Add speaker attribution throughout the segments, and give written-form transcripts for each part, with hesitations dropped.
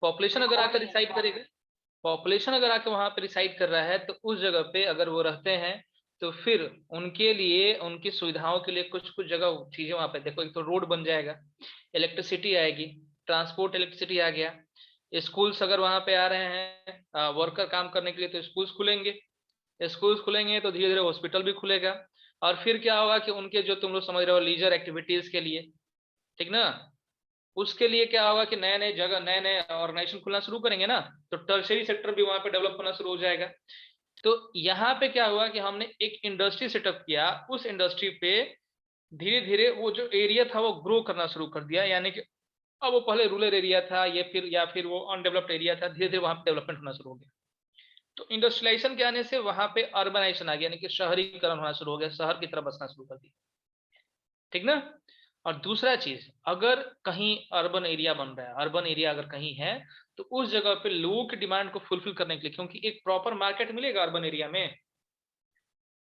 Speaker 1: Population अगर आकर reside करेगा, पॉपुलेशन अगर आके वहां पे रिसाइड कर रहा है तो उस जगह पे अगर वो रहते हैं तो फिर उनके लिए, उनकी सुविधाओं के लिए कुछ कुछ जगह चीजें वहां पे, देखो एक तो रोड बन जाएगा, इलेक्ट्रिसिटी आएगी, ट्रांसपोर्ट इलेक्ट्रिसिटी आ गया, स्कूल्स अगर वहां पे आ रहे हैं वर्कर काम करने के लिए तो स्कूल्स खुलेंगे, स्कूल्स खुलेंगे तो धीरे धीरे हॉस्पिटल भी खुलेगा, और फिर क्या होगा कि उनके जो तुम लोग समझ रहे हो लीजर एक्टिविटीज के लिए, ठीक ना, उसके लिए क्या होगा कि नए नए जगह, नए नए ऑर्गेनाइजेशन खुलना शुरू करेंगे ना, तो टर्शियरी सेक्टर भी वहां पे डेवलप होना शुरू हो जाएगा। तो यहाँ पे क्या हुआ कि हमने एक इंडस्ट्री सेटअप किया, उस इंडस्ट्री पे धीरे धीरे वो जो एरिया था वो ग्रो करना शुरू कर दिया, यानी कि अब वो पहले रूरल एरिया था या फिर वो अनडेवलप्ड एरिया था, धीरे धीरे वहां पे डेवलपमेंट होना शुरू हो गया। तो इंडस्ट्रियलाइजेशन के आने से वहां पे अर्बनाइजेशन आ गया, यानी कि शहरीकरण होना शुरू हो गया, शहर की तरफ बसना शुरू कर दिया, ठीक ना। और दूसरा चीज, अगर कहीं अर्बन एरिया बन रहा है, अर्बन एरिया अगर कहीं है तो उस जगह पे लोगों की डिमांड को फुलफिल करने के लिए, क्योंकि एक प्रॉपर मार्केट मिलेगा अर्बन एरिया में,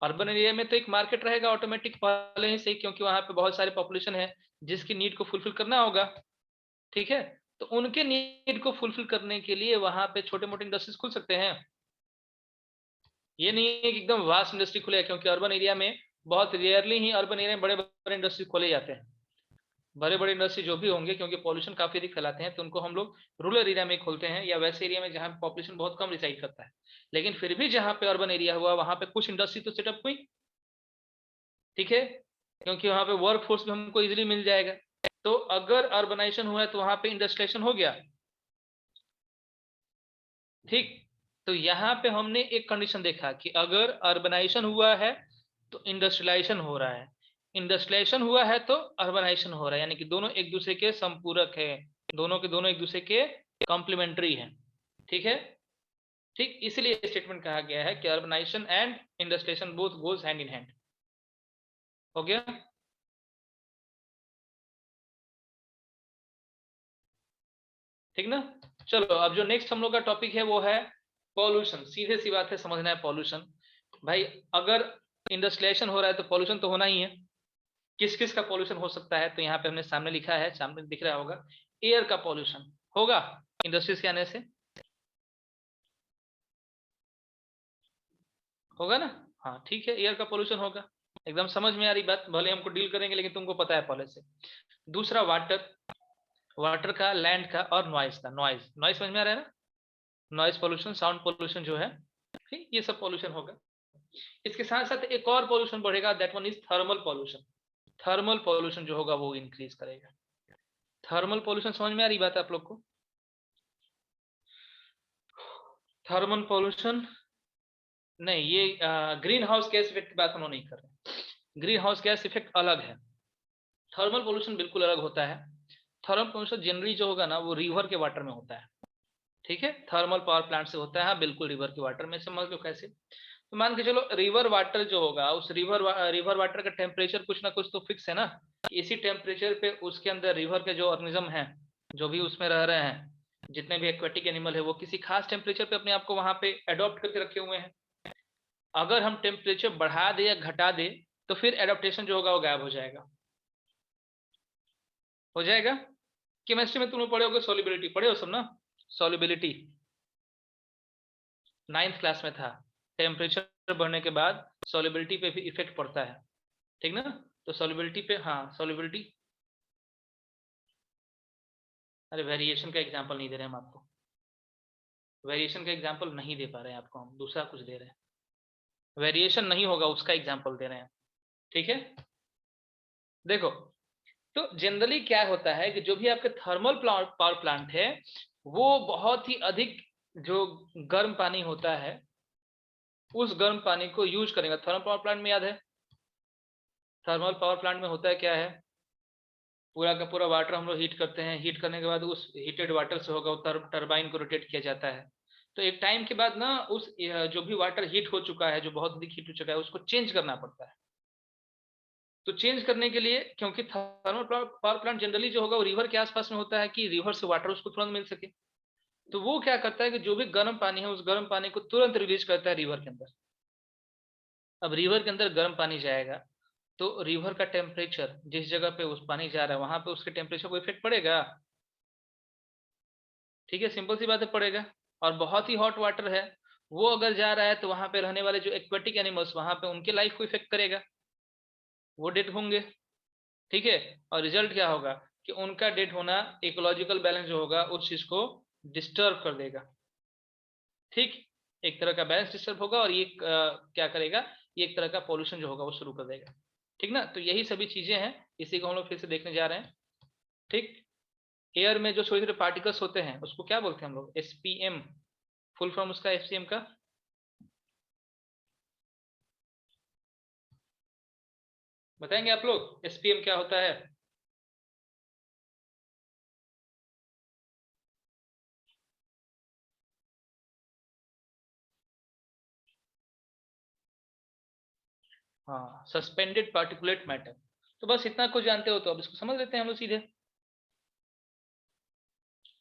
Speaker 1: अर्बन एरिया में तो एक मार्केट रहेगा ऑटोमेटिक पहले ही से, क्योंकि वहां पे बहुत सारे पॉपुलेशन है जिसकी नीड को फुलफिल करना होगा, ठीक है। तो उनके नीड को फुलफिल करने के लिए वहां पे छोटे मोटे इंडस्ट्रीज खुल सकते हैं। ये नहीं है कि एकदम वास्ट इंडस्ट्री खुले, क्योंकि अर्बन एरिया में बहुत रेयरली ही अर्बन एरिया में बड़े बड़े इंडस्ट्री खोले जाते हैं। बड़े बड़े इंडस्ट्री जो भी होंगे, क्योंकि पॉल्यूशन काफी अधिक फैलाते हैं, तो उनको हम लोग रूरल एरिया में खोलते हैं या वैसे एरिया में जहाँ पॉपुलेशन बहुत कम रिसाइड करता है। लेकिन फिर भी जहाँ पे अर्बन एरिया हुआ वहां पे कुछ इंडस्ट्री तो सेटअप हुई, ठीक है, क्योंकि वहां पे वर्क फोर्स भी हमको इजिली मिल जाएगा। तो अगर अर्बनाइजेशन हुआ है तो वहां पे इंडस्ट्रियलाइजेशन हो गया, ठीक। तो यहाँ पे हमने एक कंडीशन देखा कि अगर अर्बनाइजेशन हुआ है तो इंडस्ट्रियलाइजेशन हो रहा है, इंडस्ट्रियलाइजेशन हुआ है तो अर्बनाइजेशन हो रहा है, यानी कि दोनों एक दूसरे के संपूरक है, दोनों के दोनों एक दूसरे के कॉम्प्लीमेंट्री हैं, ठीक है। ठीक, इसलिए स्टेटमेंट कहा गया है कि urbanisation and industrialisation both goes hand in hand. हो गया। ठीक ना। चलो अब जो नेक्स्ट हम लोग का टॉपिक है वो है पॉल्यूशन। सीधे सी बात है, समझना है पॉल्यूशन। भाई अगर इंडस्ट्रियलाइजेशन हो रहा है तो पॉल्यूशन तो होना ही है। किस किस का पॉल्यूशन हो सकता है, तो यहाँ पे हमने सामने लिखा है, सामने दिख रहा होगा, एयर का पॉल्यूशन होगा इंडस्ट्रीज के आने से, होगा ना। हाँ ठीक है, एयर का पॉल्यूशन होगा, एकदम समझ में आ रही बात, भले हमको डील करेंगे लेकिन तुमको पता है पहले से। दूसरा वाटर, वाटर का, लैंड का, और नॉइस का। नॉइस, नॉइस समझ में आ रहा है ना, नॉइस पॉल्यूशन, साउंड पॉल्यूशन जो है, ठीक, ये सब पॉल्यूशन होगा। इसके साथ साथ एक और पॉल्यूशन बढ़ेगा, that one is thermal pollution. Thermal pollution जो होगा वो इंक्रीज करेगा। थर्मल पॉल्यूशन समझ में आ रही बात है आप लोग को। थर्मल पॉल्यूशन नहीं, ये ग्रीन हाउस गैस इफेक्ट की बात हम लोग नहीं कर रहे, ग्रीन हाउस गैस इफेक्ट अलग है, थर्मल पॉल्यूशन बिल्कुल अलग होता है। थर्मल पॉल्यूशन जनरली जो होगा ना वो रिवर के वाटर में होता है, ठीक है, थर्मल पावर प्लांट से होता है, हाँ बिल्कुल रिवर के वाटर में, समझ लो कैसे। तो मान के चलो रिवर वाटर जो होगा, उस रिवर वाटर का टेम्परेचर कुछ ना कुछ तो फिक्स है ना, कि इसी टेम्परेचर पे उसके अंदर रिवर के जो ऑर्गेनिज्म हैं, जो भी उसमें रह रहे हैं, जितने भी एक्वेटिक एनिमल है, वो किसी खास टेम्परेचर पे अपने आप को वहां पे अडॉप्ट करके रखे हुए हैं। अगर हम टेम्परेचर बढ़ा दे या घटा दे तो फिर एडोप्टेशन जो होगा वो गायब हो जाएगा, हो जाएगा। केमिस्ट्री में तुम लोग पढ़े होगे, सॉल्युबिलिटी पढ़े हो सब ना, सॉल्युबिलिटी नाइन्थ क्लास में था। टेम्परेचर बढ़ने के बाद सॉल्युबिलिटी पे भी इफेक्ट पड़ता है, ठीक ना। तो सॉल्युबिलिटी पे, हाँ सॉल्युबिलिटी, अरे वेरिएशन का एग्जांपल नहीं दे रहे हम आपको, वेरिएशन का एग्जांपल नहीं दे पा रहे हैं आपको, हम दूसरा कुछ दे रहे हैं, वेरिएशन नहीं होगा उसका एग्जांपल दे रहे हैं, ठीक है। देखो, तो जनरली क्या होता है कि जो भी आपके थर्मल पावर प्लांट है वो बहुत ही अधिक जो गर्म पानी होता है उस गर्म पानी को यूज करेंगे। थर्मल पावर प्लांट में याद है, थर्मल पावर प्लांट में होता है क्या है, पूरा का पूरा वाटर हम लोग हीट करते हैं, हीट करने के बाद उस हीटेड वाटर से होगा टरबाइन को रोटेट किया जाता है। तो एक टाइम के बाद ना उस जो भी वाटर हीट हो चुका है, जो बहुत अधिक हीट हो चुका है, उसको चेंज करना पड़ता है। तो चेंज करने के लिए, क्योंकि थर्मल पावर प्लांट जनरली जो होगा वो रिवर के आसपास में होता है कि रिवर से वाटर उसको तुरंत मिल सके, तो वो क्या करता है कि जो भी गर्म पानी है उस गर्म पानी को तुरंत रिलीज करता है रिवर के अंदर। अब रिवर के अंदर गर्म पानी जाएगा तो रिवर का टेम्परेचर, जिस जगह पे उस पानी जा रहा है वहां पे उसके टेम्परेचर को इफेक्ट पड़ेगा, ठीक है, सिंपल सी बात है, पड़ेगा। और बहुत ही हॉट वाटर है, वो अगर जा रहा है तो वहां पे रहने वाले जो एक्वेटिक एनिमल्स वहां पे उनके लाइफ को इफेक्ट करेगा, वो डेड होंगे। ठीक है, और रिजल्ट क्या होगा कि उनका डेड होना इकोलॉजिकल बैलेंस जो होगा उस चीज को डिस्टर्ब कर देगा। ठीक, एक तरह का बैलेंस डिस्टर्ब होगा, और ये क्या करेगा, ये एक तरह का पॉल्यूशन जो होगा वो शुरू कर देगा। ठीक ना, तो यही सभी चीजें हैं, इसी को हम लोग फिर से देखने जा रहे हैं। ठीक, एयर में जो छोटे छोटे पार्टिकल्स होते हैं उसको क्या बोलते हैं हम लोग, एसपीएम। फुल फॉर्म उसका एसपीएम का बताएंगे आप लोग, एसपीएम क्या होता है? हाँ, सस्पेंडेड पार्टिकुलेट मैटर। तो बस इतना कुछ जानते हो तो अब इसको समझ लेते हैं हम लोग सीधे।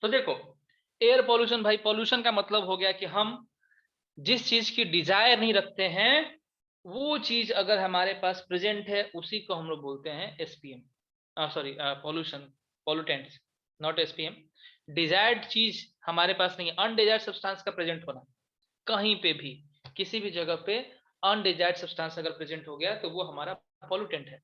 Speaker 1: तो देखो, एयर पॉल्यूशन, भाई पॉल्यूशन का मतलब हो गया कि हम जिस चीज की डिजायर नहीं रखते हैं वो चीज अगर हमारे पास प्रेजेंट है उसी को हम लोग बोलते हैं SPM, sorry pollution, pollutants, not SPM. Desired चीज हमारे पास नहीं है, अनडिजायर्ड सब्सटेंस का प्रेजेंट होना कहीं पे भी, किसी भी जगह पे अनडिजायर्ड सब्सटेंस अगर प्रेजेंट हो गया तो वो हमारा पॉल्यूटेंट है।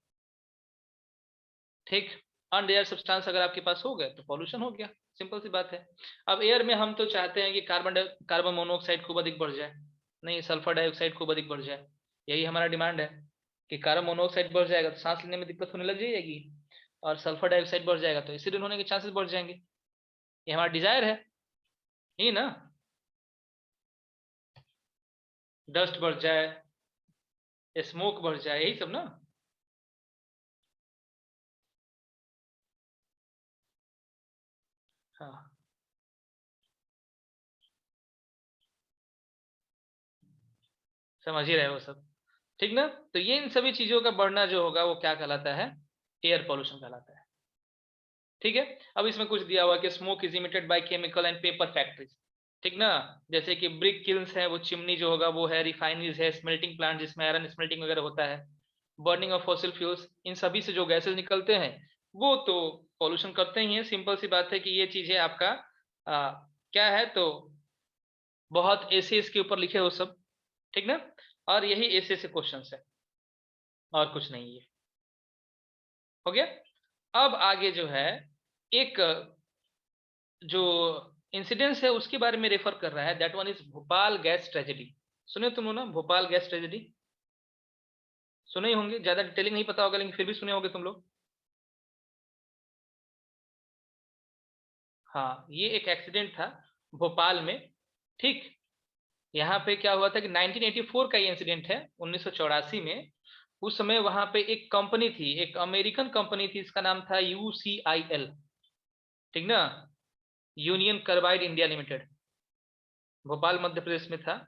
Speaker 1: ठीक, अनडिजायर्ड सब्सटेंस अगर आपके पास हो गया तो पॉल्यूशन हो गया, सिंपल सी बात है। अब एयर में हम तो चाहते हैं कि कार्बन मोनोऑक्साइड खूब अधिक बढ़ जाए, नहीं सल्फर डाइऑक्साइड खूब अधिक बढ़ जाए, यही हमारा डिमांड है कि कार्बन मोनोऑक्साइड बढ़ जाएगा तो सांस लेने में दिक्कत होने लग जाएगी, और सल्फर डाइऑक्साइड बढ़ जाएगा तो एसिड होने के चांसेस बढ़ जाएंगे। ये हमारा डिजायर है, यही ना, डस्ट बढ़ जाए, स्मोक बढ़ जाए, यही सब ना। हाँ, समझ ही रहे हो सब। ठीक ना, तो ये इन सभी चीजों का बढ़ना जो होगा वो क्या कहलाता है, एयर पॉल्यूशन कहलाता है। ठीक है, अब इसमें कुछ दिया हुआ कि smoke is emitted by chemical and paper factories. ठीक ना, जैसे कि ब्रिक किल्स है, वो चिमनी जो होगा वो है, रिफाइनरीज है, स्मेल्टिंग प्लांट जिसमें आयरन स्मेल्टिंग वगैरह होता है, बर्निंग ऑफ फॉसिल फ्यूल्स, इन सभी से जो गैसेज निकलते हैं वो तो पॉल्यूशन करते ही हैं। सिंपल सी बात है कि ये चीजें आपका क्या है, तो बहुत ऐसे इसके ऊपर लिखे हो सब। ठीक ना, और यही ऐसे ऐसे क्वेश्चन है, और कुछ नहीं है। हो गया। अब आगे जो है, एक जो इंसिडेंस है उसके बारे में रेफर कर रहा है, that one is Bhopal gas tragedy. सुने तुम लोग ना भोपाल गैस ट्रेजेडी? सुने ही होंगे, ज्यादा डिटेलिंग नहीं पता होगा लेकिन फिर भी सुने होंगे तुम लोग। हाँ, ये एक एक्सीडेंट था भोपाल में। ठीक, यहाँ पे क्या हुआ था कि 1984 का ये इंसिडेंट है, 1984 में। उस समय वहां पे एक कंपनी थी, एक अमेरिकन कंपनी थी, इसका नाम था यूसीआईएल। ठीक ना, Union Carbide India Limited, Bhopal Madhya Pradesh में था।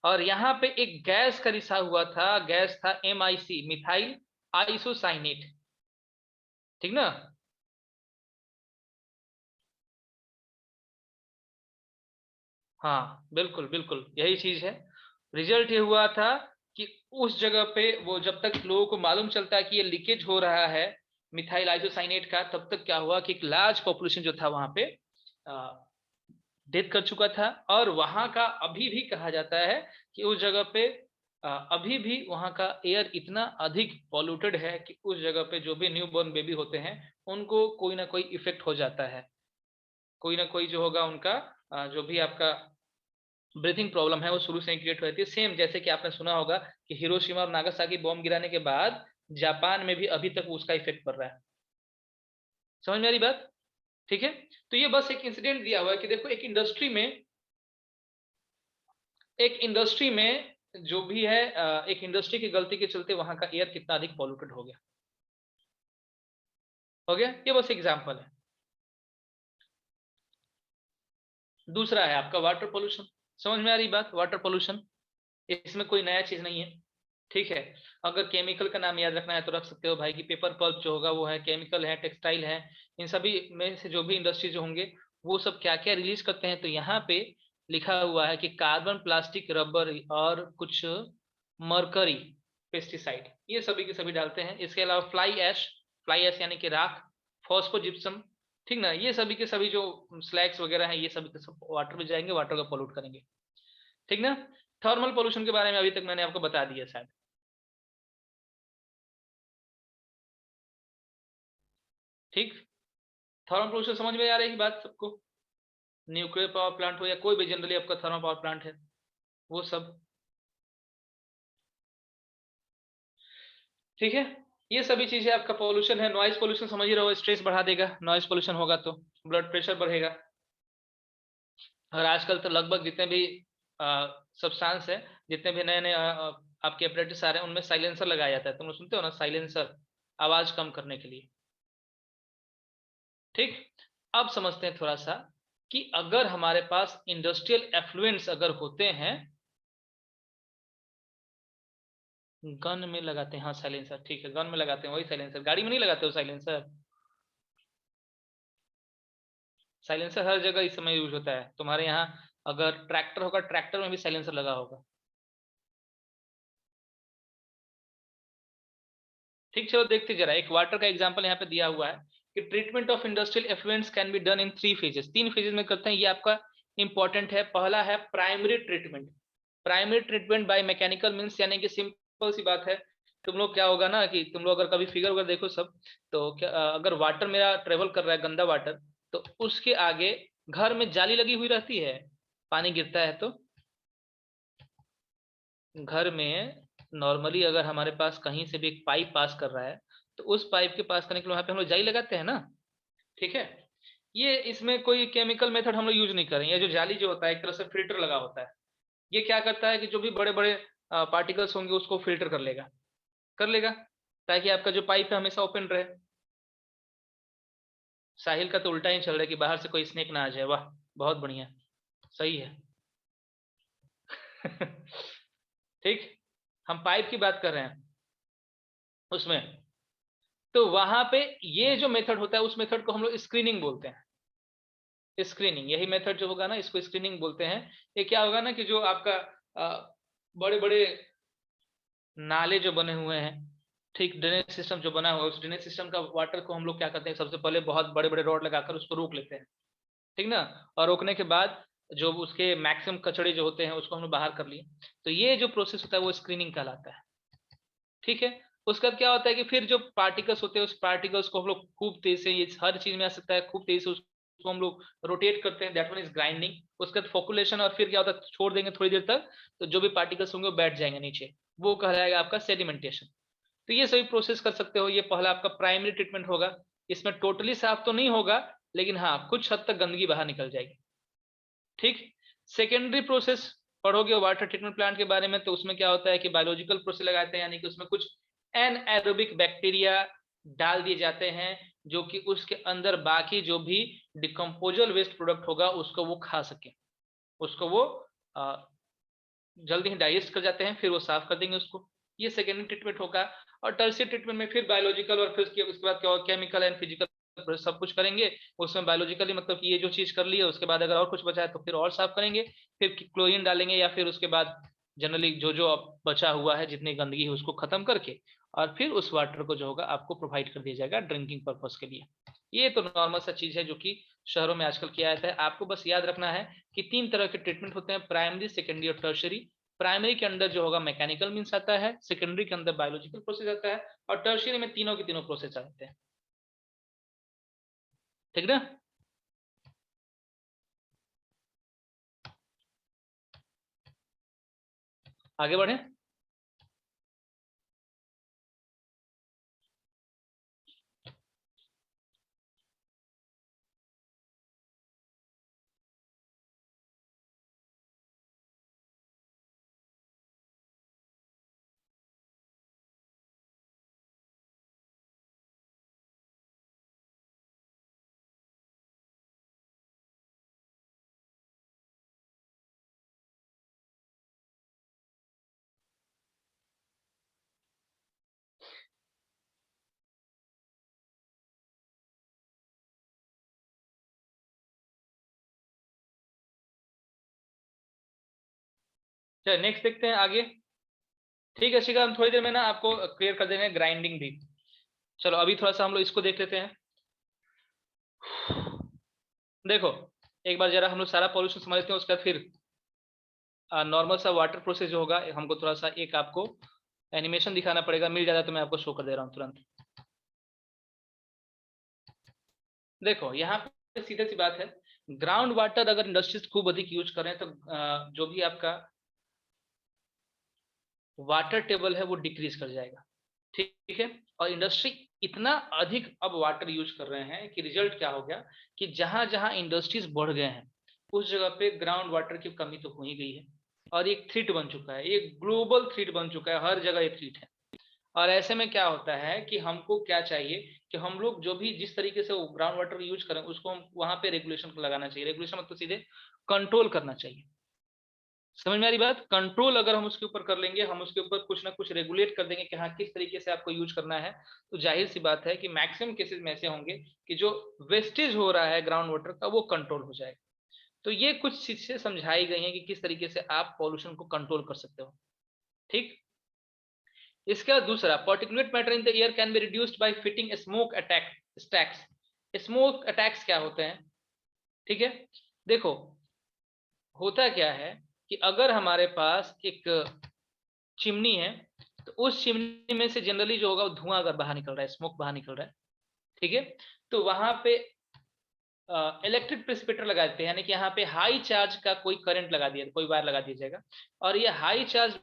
Speaker 1: और यहाँ पे एक गैस का रिसाव हुआ था, गैस था MIC, मिथाइल आइसोसाइनेट। ठीक ना, हाँ बिल्कुल बिल्कुल यही चीज है। रिजल्ट ये हुआ था कि उस जगह पे वो जब तक लोगों को मालूम चलता है कि ये लीकेज हो रहा है मिथाइल आइसोसाइनेट का, तब तक क्या हुआ कि एक लार्ज पॉपुलेशन जो था वहां पे डेथ कर चुका था। और वहां का अभी भी कहा जाता है कि उस जगह पे अभी भी वहां का एयर इतना अधिक पॉल्यूटेड है कि उस जगह पे जो भी न्यू बॉर्न बेबी होते हैं उनको कोई ना कोई इफेक्ट हो जाता है, कोई ना कोई जो होगा उनका जो भी आपका ब्रीथिंग प्रॉब्लम है वो शुरू से ही क्रिएट हो जाती है। सेम जैसे कि आपने सुना होगा कि हिरोशिमा और नागासाकी बॉम्ब गिराने के बाद जापान में भी अभी तक उसका इफेक्ट पड़ रहा है। समझ में आ रही बात? ठीक है, तो ये बस एक इंसिडेंट दिया हुआ है कि देखो एक इंडस्ट्री में जो भी है एक इंडस्ट्री की गलती के चलते वहां का एयर कितना अधिक पॉल्यूटेड हो गया। हो गया, ये बस एग्जांपल है। दूसरा है आपका वाटर पोल्यूशन। समझ में आ रही बात, वाटर पोल्यूशन, इसमें कोई नया चीज नहीं है। ठीक है, अगर केमिकल का नाम याद रखना है तो रख सकते हो भाई कि पेपर पल्प जो होगा वो है, केमिकल है, टेक्सटाइल है, इन सभी में से जो भी इंडस्ट्रीज होंगे वो सब क्या क्या रिलीज करते हैं, तो यहाँ पे लिखा हुआ है कि कार्बन, प्लास्टिक, रबर और कुछ मरकरी, पेस्टिसाइड, ये सभी के सभी डालते हैं। इसके अलावा फ्लाई ऐश यानी कि राख, फॉस्फोजिप्सम, ठीक ना। ये सभी के सभी जो स्लैग्स वगैरह हैं ये सभी के सब वाटर में जाएंगे, वाटर को पोल्यूट करेंगे। ठीक ना। थर्मल पोल्यूशन के बारे में अभी तक मैंने आपको बता दिया शायद। ठीक, थर्मल पोल्यूशन समझ में आ रही है बात सबको? न्यूक्लियर पावर प्लांट हो या कोई भी जनरली आपका थर्मल पावर प्लांट है, वो सब। ठीक है, ये सभी चीजें आपका पोल्यूशन है। नॉइज पोल्यूशन समझ ही रहो, स्ट्रेस बढ़ा देगा। नॉइज पोल्यूशन होगा तो ब्लड प्रेशर बढ़ेगा। और आजकल तो लगभग जितने भी सब्सटेंस है, जितने भी नए नए आपके एपरेटिस आ रहे हैं, उनमें साइलेंसर लगाया जाता है। तुम लोग सुनते हो ना, साइलेंसर, आवाज कम करने के लिए। ठीक, अब समझते हैं थोड़ा सा कि अगर हमारे पास इंडस्ट्रियल एफ्लुएंट्स अगर होते हैं, गन में लगाते हैं, हाँ साइलेंसर, ठीक है, गन में लगाते हैं वही साइलेंसर। गाड़ी में नहीं लगाते हो साइलेंसर? साइलेंसर हर जगह इस समय यूज होता है। तुम्हारे यहाँ अगर ट्रैक्टर होगा, ट्रैक्टर में भी साइलेंसर लगा होगा। ठीक, चलो देखते जरा। एक वाटर का एग्जांपल यहाँ पे दिया हुआ है कि treatment of industrial effluents can be done in 3 phases. 3 phases में करते हैं, ये आपका इंपॉर्टेंट है। पहला है primary treatment. Primary treatment by mechanical means, यानी कि सिंपल सी बात है। तुम लोग क्या होगा ना कि तुम लोग अगर कभी फिगर वगैरह देखो सब, तो क्या अगर वाटर मेरा ट्रेवल कर रहा है, गंदा वाटर, तो उसके आगे घर में जाली लगी हुई रहती है। पानी गिरता है तो घर में नॉर्मली अगर हमारे पास कहीं से भी एक पाइप पास कर रहा है, तो उस पाइप के पास करने के लिए वहां पे हम लोग जाली लगाते हैं ना। ठीक है, ये इसमें कोई केमिकल मेथड हम लोग यूज नहीं करेंगे। ये जो जाली जो होता है, एक तरह से फिल्टर लगा होता है। ये क्या करता है कि जो भी बड़े बड़े पार्टिकल्स होंगे उसको फिल्टर कर लेगा, ताकि आपका जो पाइप है हमेशा ओपन रहे। साहिल का तो उल्टा ही चल रहा है कि बाहर से कोई स्नेक ना आ जाए। वाह, बहुत बढ़िया, सही है। ठीक, हम पाइप की बात कर रहे हैं उसमें। तो वहां पे ये जो मेथड होता है, उस मेथड को हम लोग स्क्रीनिंग बोलते हैं। स्क्रीनिंग, यही मेथड जो होगा ना, इसको स्क्रीनिंग बोलते हैं। ये क्या होगा ना कि जो आपका बड़े बड़े नाले जो बने हुए हैं, ठीक, ड्रेनेज सिस्टम जो बना हुआ है, उस ड्रेनेज सिस्टम का वाटर को हम लोग क्या करते हैं, सबसे पहले बहुत बड़े बड़े रॉड लगाकर उसको रोक लेते हैं। ठीक ना। और रोकने के बाद जो उसके मैक्सिमम कचड़े जो होते हैं उसको हम लोग बाहर कर लिए। तो ये जो प्रोसेस होता है वो स्क्रीनिंग कहलाता है। ठीक है, उसका क्या होता है कि फिर जो पार्टिकल्स होते हैं, उस पार्टिकल्स को हम लोग खूब तेज से, ये हर चीज में आ सकता है, खूब तेज से उसको हम लोग रोटेट करते हैं। That one is grinding. उसके बाद फोकुलेशन, और फिर क्या होता है, छोड़ देंगे थोड़ी देर तक, तो जो भी पार्टिकल्स होंगे वो बैठ जाएंगे नीचे। वो कहलाएगा आपका सेडिमेंटेशन। तो ये सभी प्रोसेस कर सकते हो। ये पहला आपका प्राइमरी ट्रीटमेंट होगा। इसमें टोटली साफ तो नहीं होगा, लेकिन हाँ कुछ हद तक गंदगी बाहर निकल जाएगी। ठीक, सेकेंडरी प्रोसेस पढ़ोगे वाटर ट्रीटमेंट प्लांट के बारे में, तो उसमें क्या होता है कि बायोलॉजिकल प्रोसेस लगाते हैं, यानी कि उसमें कुछ एनएरोबिक बैक्टीरिया डाल दिए जाते हैं, जो कि उसके अंदर बाकी जो भी डिकम्पोजल वेस्ट प्रोडक्ट होगा उसको वो खा सके, उसको वो जल्दी ही डाइजेस्ट कर जाते हैं, फिर वो साफ कर देंगे उसको। ये सेकेंडरी ट्रीटमेंट होगा। और टर्शियरी ट्रीटमेंट में फिर बायोलॉजिकल, और फिर उसके बाद क्या होगा, केमिकल एंड फिजिकल सब कुछ करेंगे। उसमें बायोलॉजिकली मतलब कि ये जो चीज कर ली है, उसके बाद अगर और कुछ बचा है तो फिर और साफ करेंगे। फिर क्लोरीन डालेंगे, या फिर उसके बाद जनरली जो जो अब बचा हुआ है, जितनी गंदगी है उसको खत्म करके, और फिर उस वाटर को जो होगा आपको प्रोवाइड कर दिया जाएगा ड्रिंकिंग पर्पज के लिए। ये तो नॉर्मल सा चीज है जो कि शहरों में आजकल किया जाता है। आपको बस याद रखना है कि 3 तरह के ट्रीटमेंट होते हैं, प्राइमरी, सेकेंडरी और टर्शरी। प्राइमरी के अंदर जो होगा मैकेनिकल मींस आता है, सेकेंडरी के अंदर बायोलॉजिकल प्रोसेस आता है, और टर्शियरी में तीनों के तीनों प्रोसेस आते हैं। ठीक ना। आगे बढ़े। चलिए नेक्स्ट देखते हैं आगे। ठीक है शिखा, हम थोड़ी देर में ना आपको क्लियर कर देंगे ग्राइंडिंग भी। चलो अभी थोड़ा सा हम लोग इसको देख लेते हैं। देखो एक बार जरा हम लोग सारा पॉल्यूशन समझते हैं, उसका फिर नॉर्मल सा वाटर प्रोसेस जो होगा, हमको थोड़ा सा एक आपको एनिमेशन दिखाना पड़ेगा, मिल जाता तो मैं आपको शो कर दे रहा हूँ तुरंत। देखो यहाँ पे सीधी सी बात है, ग्राउंड वाटर अगर इंडस्ट्रीज खूब अधिक यूज करें तो जो भी आपका वाटर टेबल है वो डिक्रीज कर जाएगा, ठीक है। और इंडस्ट्री इतना अधिक अब वाटर यूज कर रहे हैं कि रिजल्ट क्या हो गया कि जहां जहां इंडस्ट्रीज बढ़ गए हैं उस जगह पे ग्राउंड वाटर की कमी तो हो ही गई है, और एक थ्रेट बन चुका है, एक ग्लोबल थ्रेट बन चुका है, हर जगह ये थ्रेट है। और ऐसे में क्या होता है कि हमको क्या चाहिए कि हम लोग जो भी जिस तरीके से ग्राउंड वाटर यूज करें उसको हम वहां पे रेगुलेशन लगाना चाहिए। रेगुलेशन मतलब सीधे कंट्रोल करना चाहिए। समझ में आ रही बात? कंट्रोल अगर हम उसके ऊपर कर लेंगे, हम उसके ऊपर कुछ ना कुछ रेगुलेट कर देंगे कि हाँ किस तरीके से आपको यूज करना है, तो जाहिर सी बात है कि मैक्सिमम केसेस में ऐसे होंगे कि जो वेस्टेज हो रहा है ग्राउंड वाटर का वो कंट्रोल हो जाएगा। तो ये कुछ चीजें समझाई गई हैं कि किस तरीके से आप पॉल्यूशन को कंट्रोल कर सकते हो, ठीक। इसका दूसरा, particulate matter in the air can be reduced by fitting smoke attack stacks. Smoke attacks क्या होते हैं, ठीक है। देखो होता क्या है कि अगर हमारे पास एक चिमनी है तो उस चिमनी में से जनरली जो होगा वो धुआं अगर बाहर निकल रहा है, स्मोक बाहर निकल रहा है, ठीक है। तो वहां पे इलेक्ट्रिक प्रेसिपिटेटर लगा देते हैं, यानी कि यहाँ पे हाई चार्ज का कोई करंट लगा दिया, कोई वायर लगा दिया जाएगा। और ये हाई चार्ज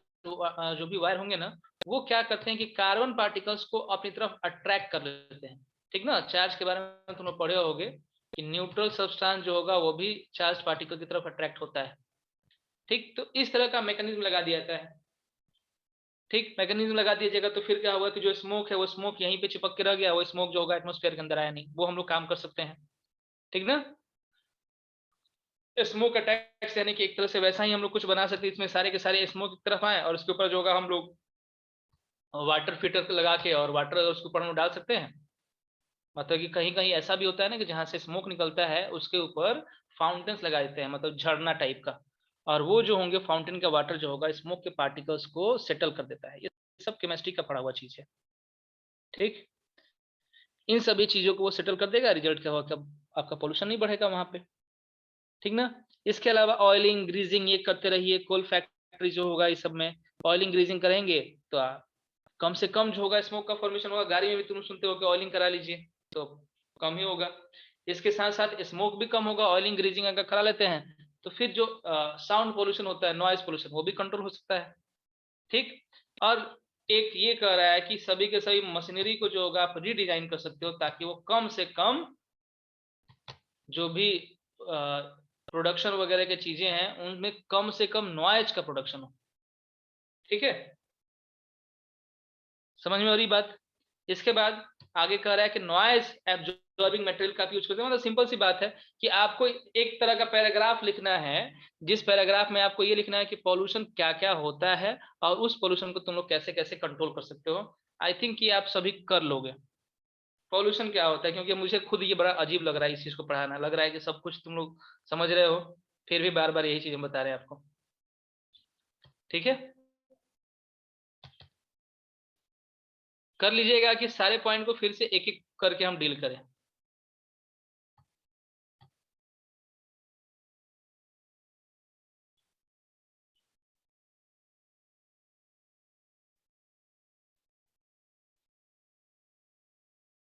Speaker 1: जो भी वायर होंगे ना, वो क्या करते हैं कि कार्बन पार्टिकल्स को अपनी तरफ अट्रैक्ट कर लेते हैं, ठीक ना। चार्ज के बारे में तुम लोग पढ़े होगे कि न्यूट्रल सब्सटेंस जो होगा वो भी चार्ज पार्टिकल की तरफ अट्रैक्ट होता है, ठीक। तो इस तरह का मैकेनिज्म लगा दिया जाता है, ठीक। मैकेनिज्म लगा दिया जाएगा तो फिर क्या होगा कि जो स्मोक है वो स्मोक यहीं पे चिपक के रह गया, वो स्मोक जो होगा एटमोस्फेयर के अंदर आया नहीं, वो हम लोग काम कर सकते हैं, ठीक ना। स्मोक अटैक्स यानी कि एक तरह से वैसा ही हम लोग कुछ बना सकते हैं, इसमें सारे के सारे स्मोक की तरफ आए और उसके ऊपर जो होगा हम लोग वाटर फिल्टर लगा के और वाटर उसके ऊपर हम डाल सकते हैं। मतलब कि कहीं कहीं ऐसा भी होता है ना कि जहां से स्मोक निकलता है उसके ऊपर फाउंटेन्स लगा देते हैं, मतलब झरना टाइप का, और वो जो होंगे फाउंटेन का वाटर जो होगा स्मोक के पार्टिकल्स को सेटल कर देता है। ये सब केमिस्ट्री का पढ़ा हुआ चीज है, ठीक। इन सभी चीजों को वो सेटल कर देगा, रिजल्ट क्या होगा, आपका पोल्यूशन नहीं बढ़ेगा वहां पे, ठीक ना। इसके अलावा ऑयलिंग ग्रीजिंग ये करते रहिए, कोल फैक्ट्री जो होगा इस सब में ऑयलिंग ग्रीजिंग करेंगे तो कम से कम जो होगा स्मोक का फॉर्मेशन होगा। गाड़ी में भी तुम सुनते हो कि ऑयलिंग करा लीजिए तो कम ही होगा। इसके साथ साथ स्मोक भी कम होगा, ऑयलिंग ग्रीजिंग अगर करा लेते हैं तो फिर जो साउंड पोल्यूशन होता है, नॉइज पोल्यूशन, वो भी कंट्रोल हो सकता है, ठीक। और एक ये कह रहा है कि सभी के सभी मशीनरी को जो होगा आप रीडिजाइन कर सकते हो ताकि वो कम से कम जो भी प्रोडक्शन वगैरह की चीजें हैं उनमें कम से कम नॉइज का प्रोडक्शन हो, ठीक है। समझ में आ रही बात? इसके बाद आगे कह रहा है कि नॉइज एब्जॉर्बिंग मटेरियल का यूज करते हैं। मतलब सिंपल सी बात है कि आपको एक तरह का पैराग्राफ लिखना है, जिस पैराग्राफ में आपको ये लिखना है कि पॉल्यूशन क्या क्या होता है और उस पॉल्यूशन को तुम लोग कैसे कैसे कंट्रोल कर सकते हो। आई थिंक कि आप सभी कर लोगे। पॉल्यूशन क्या होता है, क्योंकि मुझे खुद ये बड़ा अजीब लग रहा है इस चीज को पढ़ाना, लग रहा है कि सब कुछ तुम लोग समझ रहे हो, फिर भी बार बार यही चीजें बता रहे हैं आपको, ठीक है। कर लीजिएगा कि सारे पॉइंट को फिर से एक एक करके हम डील करें।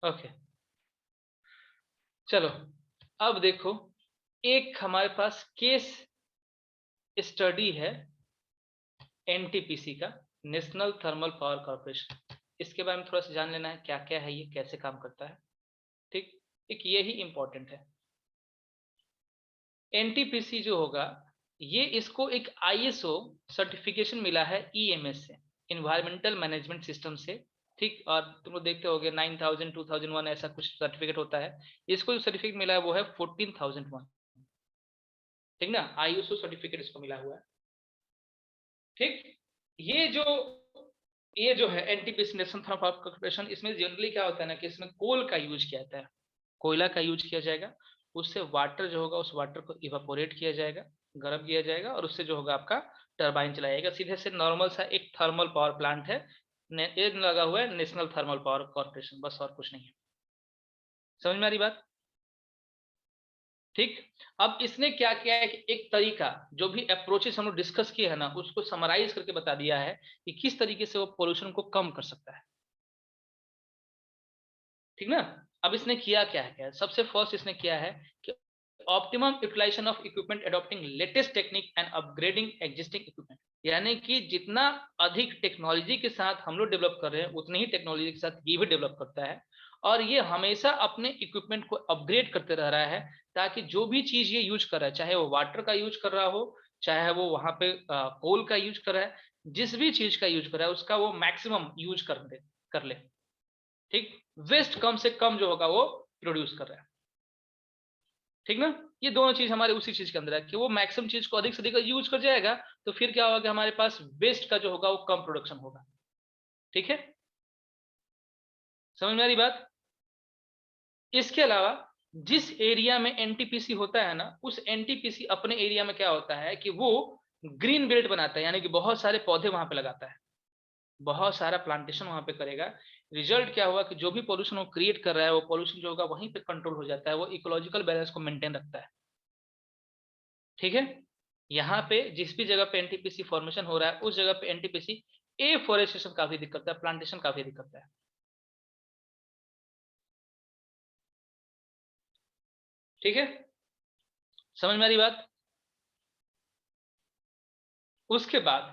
Speaker 1: ओके चलो, अब देखो एक हमारे पास केस स्टडी है एनटीपीसी का, नेशनल थर्मल पावर कॉर्पोरेशन। इसके बारे में थोड़ा सा जान लेना है क्या क्या है, ये कैसे काम करता है, ठीक। एक ये ही इंपॉर्टेंट है। एनटीपीसी जो होगा ये इसको एक आईएसओ सर्टिफिकेशन मिला है ईएमएस से, इन्वायरमेंटल मैनेजमेंट सिस्टम से, ठीक। और तुम लोग देखते होगे 9000 2001 ऐसा कुछ सर्टिफिकेट होता है, इसको जो सर्टिफिकेट मिला है वो है 14001, ठीक ना। आईएसओ सर्टिफिकेट इसको मिला हुआ है, ठीक। ये जो ये जो है NTPC national thermal power corporation, इसमें जनरली क्या होता है ना कि इसमें कोल का यूज किया जाता है, कोयला का यूज किया जाएगा। उससे वाटर जो होगा उस वाटर को इवापोरेट किया जाएगा, गर्म किया जाएगा और उससे जो होगा आपका टरबाइन चलाया जाएगा। सीधे से नॉर्मल सा एक थर्मल पावर प्लांट है, ये लगा हुआ है नेशनल थर्मल पावर कॉर्पोरेशन, बस और कुछ नहीं है। समझ में आ रही बात? ठीक। अब इसने क्या किया है कि एक तरीका, जो भी अप्रोचेस हम लोग डिस्कस किए हैं ना, उसको समराइज करके बता दिया है कि किस तरीके से वो पोल्यूशन को कम कर सकता है। ठीक ना। अब इसने किया क्या है, सबसे फर्स्ट इसने किया है कि optimum utilisation of equipment adopting latest technique and upgrading existing equipment. यानी कि जितना अधिक टेक्नोलॉजी के साथ हम लोग डेवलप कर रहे हैं, उतनी ही टेक्नोलॉजी के साथ ये भी डेवलप करता है, और ये हमेशा अपने इक्विपमेंट को अपग्रेड करते रह रहा है, ताकि जो भी चीज ये यूज कर रहा है, चाहे वो वाटर का यूज कर रहा हो, चाहे वो वहां पे कोल का यूज कर रहा है, जिस भी चीज का यूज कर रहा है उसका वो मैक्सिमम यूज कर ले। ठीक। वेस्ट कम से कम जो होगा वो प्रोड्यूस कर रहा है। ठीक ना। ये दोनों चीज हमारे उसी चीज के अंदर है कि वो मैक्सिमम चीज को अधिक से अधिक यूज कर जाएगा, तो फिर क्या होगा कि हमारे पास वेस्ट का जो होगा वो कम प्रोडक्शन होगा। ठीक है, समझ में आ रही बात। इसके अलावा जिस एरिया में एनटीपीसी होता है ना, उस एनटीपीसी अपने एरिया में क्या होता है कि वो ग्रीन बेल्ट बनाता है, यानी कि बहुत सारे पौधे वहां पे लगाता है, बहुत सारा प्लांटेशन वहां पे करेगा। रिजल्ट क्या हुआ कि जो भी पोल्यूशन वो क्रिएट कर रहा है, वो पोल्यूशन जो होगा वहीं पे कंट्रोल हो जाता है, वो इकोलॉजिकल बैलेंस को मेंटेन रखता है। ठीक है। यहाँ पे जिस भी जगह पे एनटीपीसी फॉर्मेशन हो रहा है, उस जगह पे एनटीपीसी एफोरेस्टेशन काफी दिक्कत है, प्लांटेशन काफी दिक्कत है। ठीक है, समझ में आ रही बात। उसके बाद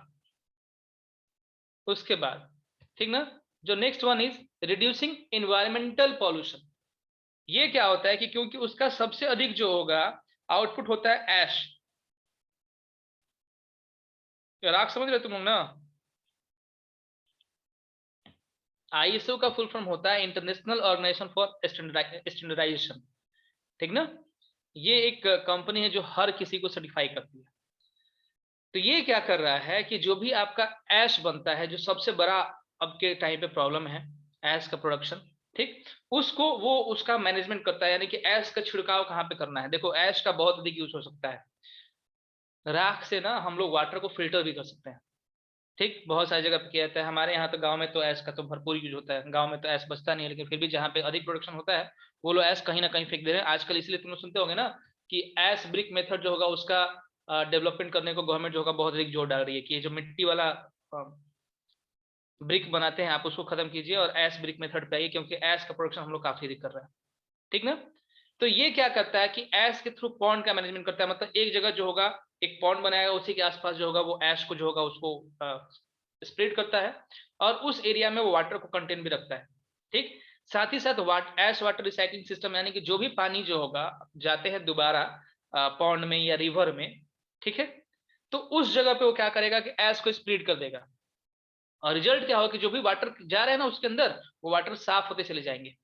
Speaker 1: उसके बाद ठीक ना, जो next one is reducing environmental pollution. ये क्या होता है कि क्योंकि उसका सबसे अधिक जो होगा आउटपुट होता है ऐश। राख समझ रहे तुम लोग ना। आईएसओ का फुल फॉर्म होता है इंटरनेशनल ऑर्गेनाइजेशन फॉर स्टैंडर्डाइजेशन। ठीक ना। ये एक कंपनी है जो हर किसी को सर्टिफाई करती है। तो ये क्या कर रहा है कि जो भी आपका ऐश बनता है, जो सबसे बड़ा अब के टाइम पे प्रॉब्लम है, ऐश का प्रोडक्शन। ठीक। उसको वो उसका मैनेजमेंट करता है, यानी कि ऐश का छिड़काव कहाँ पे करना है। देखो ऐश का बहुत अधिक यूज हो सकता है। राख से ना हम लोग वाटर को फिल्टर भी कर सकते हैं। ठीक, बहुत सारी जगह पे किया जाता है। हमारे यहाँ तो गांव में तो ऐश का तो भरपूर यूज होता है, गांव में तो ऐश बचता नहीं है, लेकिन फिर भी जहाँ पे अधिक प्रोडक्शन होता है, वो लोग ऐश कहीं ना कहीं फेंक दे रहे हैं आजकल। इसलिए तुम लोग सुनते होंगे ना कि ऐश ब्रिक मेथड जो होगा उसका डेवलपमेंट करने को गवर्नमेंट जो होगा बहुत अधिक जोर डाल रही है, कि ये जो मिट्टी वाला ब्रिक बनाते हैं आप उसको खत्म कीजिए और ऐश ब्रिक मेथड पे आइए, क्योंकि ऐश का प्रोडक्शन हम लोग काफी अधिक कर रहे हैं। ठीक ना। तो ये क्या करता है कि ऐश के थ्रू पॉन्ड का मैनेजमेंट करता है, मतलब एक जगह जो होगा एक पॉन्ड बनाएगा, उसी के आसपास जो होगा वो ऐश को जो होगा उसको स्प्रेड करता है, और उस एरिया में वो वाटर को कंटेन भी रखता है। ठीक। साथ ही साथ ऐश वाटर रिसाइकलिंग सिस्टम, यानी कि जो भी पानी जो होगा जाते हैं दोबारा पॉन्ड में या रिवर में। ठीक है। तो उस जगह पे वो क्या करेगा कि ऐश को स्प्रेड कर देगा, और रिजल्ट क्या होगा कि जो भी वाटर जा रहे हैं ना उसके अंदर, वो वाटर साफ होते चले जाएंगे।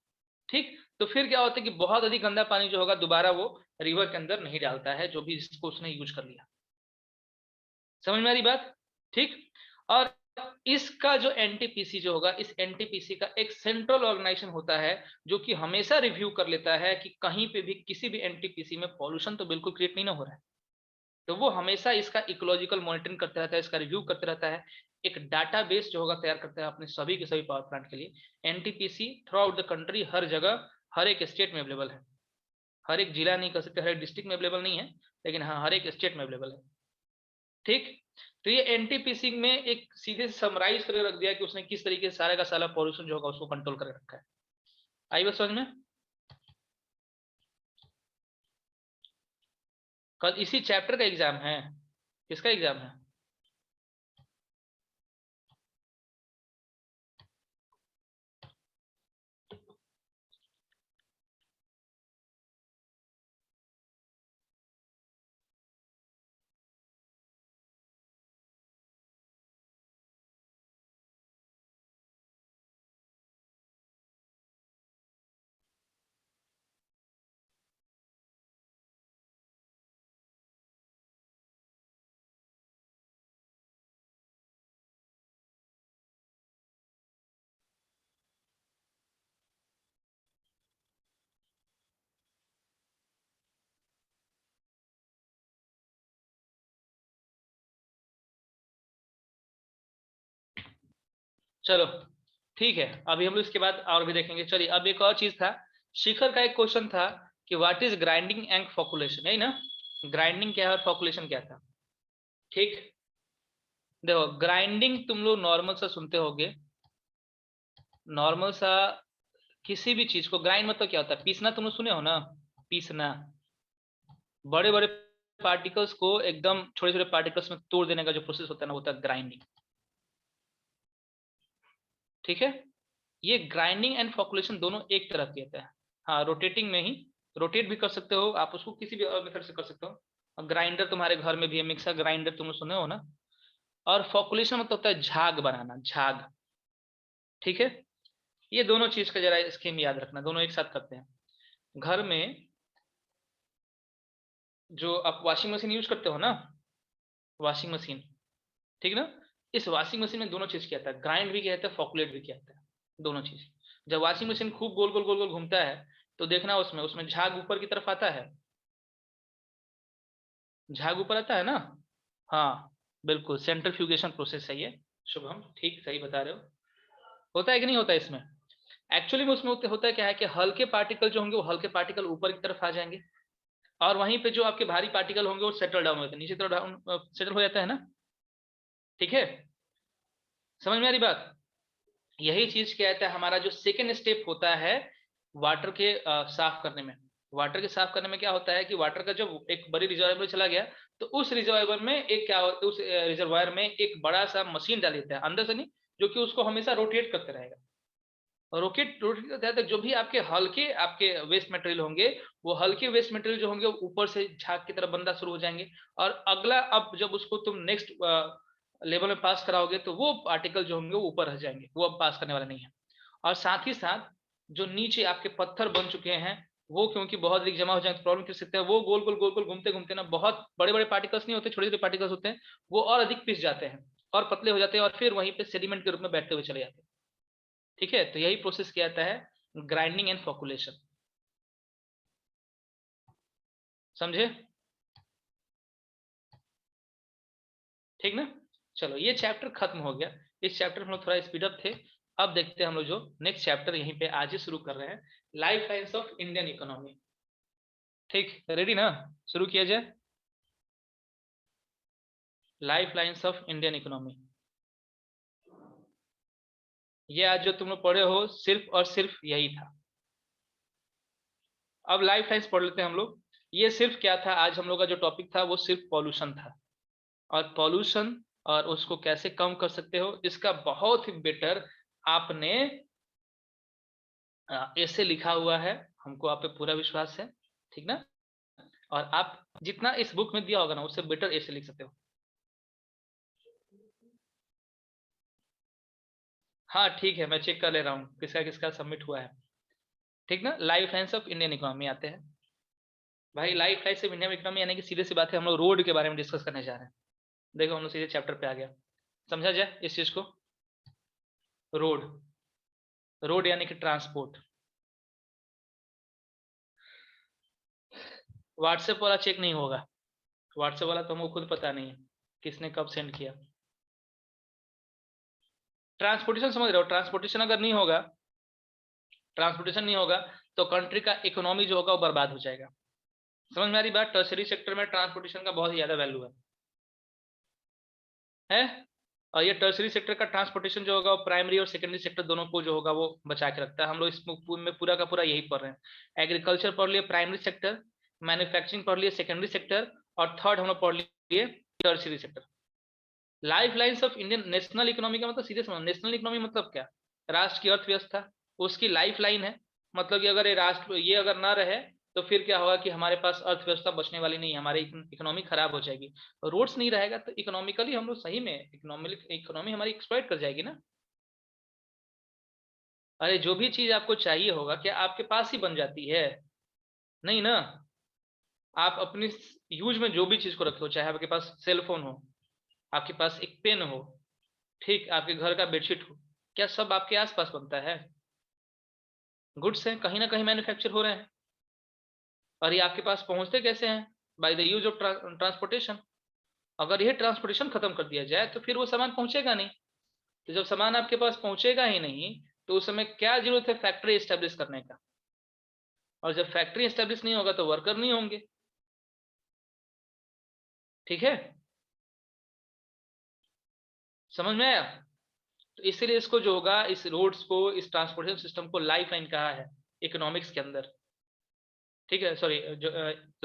Speaker 1: ठीक। तो फिर क्या होता है कि बहुत अधिक गंदा पानी जो होगा दोबारा वो रिवर के अंदर नहीं डालता है, जो भी इसको उसने यूज कर लिया। समझ में आ रही बात। ठीक। और इसका जो एनटीपीसी जो होगा, इस एनटीपीसी का एक सेंट्रल ऑर्गेनाइजेशन होता है, जो कि हमेशा रिव्यू कर लेता है कि कहीं पे भी किसी भी एनटीपीसी में पॉल्यूशन तो बिल्कुल क्रिएट नहीं ना हो रहा है। तो वो हमेशा इसका इकोलॉजिकल मॉनिटरिंग करते रहता है, इसका रिव्यू करते रहता है, एक डाटाबेस जो होगा तैयार करता है अपने सभी के सभी पावर प्लांट के लिए। NTPC throughout the country, हर जगह, हर एक स्टेट में अवेलेबल है। हर एक जिला नहीं कर सकते, हर एक डिस्ट्रिक्ट में अवेलेबल नहीं है, लेकिन हाँ हर एक स्टेट में अवेलेबल है। ठीक। तो ये एनटीपीसी में एक सीधे से समराइज करके रख दिया कि उसने किस तरीके से सारा का सारा पॉल्यूशन जो होगा उसको कंट्रोल करके रखा है। आई बात समझ में। कल इसी चैप्टर का एग्जाम है। किसका एग्जाम है। चलो ठीक है, अभी हम लोग इसके बाद और भी देखेंगे। चलिए अब एक और चीज था, शिखर का एक क्वेश्चन था कि व्हाट इज ग्राइंडिंग एंड फॉकुलेशन, यही ना, ग्राइंडिंग क्या है और फॉकुलेशन क्या था। ठीक, देखो ग्राइंडिंग तुम लोग नॉर्मल सा सुनते होगे, नॉर्मल सा किसी भी चीज को ग्राइंड मतलब क्या होता है, पीसना, तुम लोग सुने हो ना, पीसना, बड़े बड़े पार्टिकल्स को एकदम छोटे छोटे पार्टिकल्स में तोड़ देने का जो प्रोसेस होता है ना, होता है ग्राइंडिंग। ठीक है, ये ग्राइंडिंग एंड फॉकुलेशन दोनों एक तरह के होते हैं। हाँ, रोटेटिंग में ही, रोटेट भी कर सकते हो आप उसको, किसी भी मेथड से कर सकते हो। ग्राइंडर तुम्हारे घर में भी है, मिक्सर ग्राइंडर तुम सुने हो ना। और फॉकुलेशन मतलब होता है झाग बनाना, झाग। ठीक है, ये दोनों चीज का जरा स्कीम याद रखना, दोनों एक साथ करते हैं। घर में जो आप वॉशिंग मशीन यूज करते हो ना, वॉशिंग मशीन, ठीक ना, इस वॉशिंग मशीन में दोनों चीज क्या आता है, ग्राइंड भी किया जाता है, फॉकुलेट भी किया जाता है, दोनों चीज। जब वॉशिंग मशीन खूब गोल गोल गोल गोल घूमता है तो देखना उसमें उसमें झाग ऊपर की तरफ आता है, झाग ऊपर आता है ना। हाँ बिल्कुल, सेंट्रीफ्यूगेशन प्रोसेस है ये, शुभम ठीक सही बता रहे हो। होता है कि नहीं होता है इसमें, एक्चुअली में उसमें होता है क्या है कि हल्के पार्टिकल जो होंगे वो हल्के पार्टिकल ऊपर की तरफ आ जाएंगे, और वहीं पे जो आपके भारी पार्टिकल होंगे वो सेटल डाउन होते हैं, नीचे तरफ डाउन सेटल हो जाता है ना। ठीक है, समझ में आ रही बात। यही चीज क्या कहता है, हमारा जो सेकेंड स्टेप होता है वाटर के साफ करने में। वाटर के साफ करने में क्या होता है कि वाटर का जब एक बड़ी रिजर्वायर में चला गया, तो उस रिजर्वायर में एक क्या होता है, उस रिजर्वायर में एक बड़ा सा मशीन डाल देता है, अंदर से नहीं, जो कि उसको हमेशा रोटेट करते रहेगा। रोटेट रोटेट करते रहता है, जो भी आपके हल्के आपके वेस्ट मटेरियल होंगे, वो हल्के वेस्ट मटेरियल जो होंगे वो ऊपर से झाग की तरफ बनना शुरू हो जाएंगे। और अगला अब जब उसको तुम नेक्स्ट लेवल में पास कराओगे तो वो पार्टिकल जो होंगे वो ऊपर रह जाएंगे, वो अब पास करने वाला नहीं है। और साथ ही साथ जो नीचे आपके पत्थर बन चुके हैं, वो क्योंकि बहुत अधिक जमा हो जाए तो प्रॉब्लम कर सकते हैं, वो गोल गोल घूमते घूमते ना, बहुत बड़े बड़े पार्टिकल्स नहीं होते, छोटे छोटे पार्टिकल्स होते हैं, वो और अधिक पिस जाते हैं और पतले हो जाते हैं, और फिर वहीं पे सेडिमेंट के रूप में बैठते हुए चले जाते हैं। ठीक है, तो यही प्रोसेस किया जाता है, ग्राइंडिंग एंड फॉकुलेशन। समझे, ठीक ना। चलो ये चैप्टर खत्म हो गया, इस चैप्टर में हम लोग थोड़ा स्पीड अप थे। अब देखते हैं हम लोग जो नेक्स्ट चैप्टर यहीं पे आज ही शुरू कर रहे हैं, life lines of Indian economy. ठीक, रेडी ना, शुरू किया जाए। Life lines of Indian economy, ये आज जो तुम लोग पढ़े हो सिर्फ और सिर्फ यही था। अब लाइफ लाइन्स पढ़ लेते हैं हम लोग। ये सिर्फ क्या था, आज हम लोग का जो टॉपिक था वो सिर्फ पॉल्यूशन था, और पॉल्यूशन और उसको कैसे कम कर सकते हो इसका बहुत ही बेटर आपने ऐसे लिखा हुआ है, हमको आप पे पूरा विश्वास है। ठीक ना, और आप जितना इस बुक में दिया होगा ना उससे बेटर ऐसे लिख सकते हो। हाँ ठीक है, मैं चेक कर ले रहा हूँ किसका किसका सबमिट हुआ है। ठीक ना, life science of Indian economy आते हैं। भाई life science of Indian economy यानी कि सीधे सी बात है, हम लोग रोड के बारे में डिस्कस करने जा रहे हैं। देखो हम लोग सीधे चैप्टर पे आ गया, समझा जाए इस चीज को। रोड, रोड यानी कि ट्रांसपोर्ट। व्हाट्सएप वाला चेक नहीं होगा, व्हाट्सएप वाला तो हमको खुद पता नहीं है किसने कब सेंड किया। ट्रांसपोर्टेशन समझ रहे हो, ट्रांसपोर्टेशन अगर नहीं होगा, ट्रांसपोर्टेशन नहीं होगा तो कंट्री का इकोनॉमी जो होगा वो बर्बाद हो जाएगा। समझ में आ रही बात, टर्शरी सेक्टर में ट्रांसपोर्टेशन का बहुत ज्यादा वैल्यू है। और ये टर्शरी सेक्टर का ट्रांसपोर्टेशन जो होगा वो प्राइमरी और सेकेंडरी सेक्टर दोनों को जो होगा वो बचा के रखता है। हम लोग इस में पूरा का पूरा यही पढ़ रहे हैं। एग्रीकल्चर पढ़ लिए प्राइमरी सेक्टर, मैन्युफैक्चरिंग पढ़ लिए सेकेंडरी सेक्टर, और थर्ड हम लोग पढ़ लिए tertiary sector. Life lines of Indian national economy का मतलब सीधे समझ, नेशनल इकोनॉमी मतलब क्या, राष्ट्र की अर्थव्यवस्था उसकी लाइफ लाइन है। मतलब कि अगर ये राष्ट्र ये अगर ना रहे तो फिर क्या होगा कि हमारे पास अर्थव्यवस्था बचने वाली नहीं है, हमारी इकोनॉमी खराब हो जाएगी। रोड्स नहीं रहेगा तो इकोनॉमिकली हम लोग सही में इकोनॉमी हमारी एक्सप्लॉइट कर जाएगी ना। अरे जो भी चीज आपको चाहिए होगा क्या आपके पास ही बन जाती है, नहीं ना। आप अपनी यूज में जो भी चीज को रखे हो, चाहे आपके पास सेल फोन हो, आपके पास एक पेन हो, ठीक, आपके घर का बेडशीट हो, क्या सब आपके आसपास बनता है। गुड्स हैं, कहीं ना कहीं मैन्युफैक्चर हो रहे हैं, और ये आपके पास पहुंचते कैसे हैं, by the use of transportation. अगर ये ट्रांसपोर्टेशन खत्म कर दिया जाए तो फिर वो सामान पहुंचेगा नहीं। तो जब सामान आपके पास पहुंचेगा ही नहीं तो उस समय क्या जरूरत है फैक्ट्री एस्टेब्लिश करने का। और जब फैक्ट्री एस्टेब्लिश नहीं होगा तो वर्कर नहीं होंगे। ठीक है, समझ में आया? तो इसीलिए इसको जो होगा, इस रोड्स को, इस ट्रांसपोर्टेशन सिस्टम को लाइफ लाइन कहा है इकोनॉमिक्स के अंदर। ठीक है, सॉरी, जो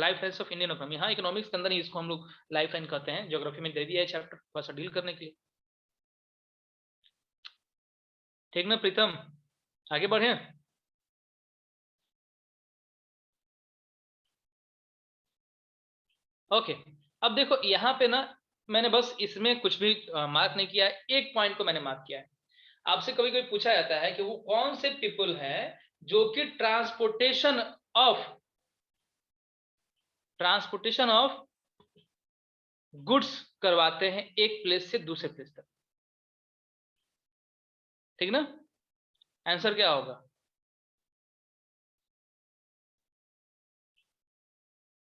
Speaker 1: life lines of Indian economy, हाँ इकोनॉमिक्स के अंदर ही इसको हम लोग लाइफ लाइन कहते हैं। ज्योग्राफी में दे दिया है चैप्टर थोड़ा सा डील करने के लिए। ठीक ना प्रीतम, आगे बढ़े। ओके, अब देखो यहाँ पे ना, मैंने बस इसमें कुछ भी मार्क नहीं किया है, एक पॉइंट को मैंने मार्क किया है। आपसे कभी कभी पूछा जाता है कि वो कौन से पीपल हैं जो कि ट्रांसपोर्टेशन ऑफ गुड्स करवाते हैं एक प्लेस से दूसरे प्लेस तक। ठीक ना, आंसर क्या होगा?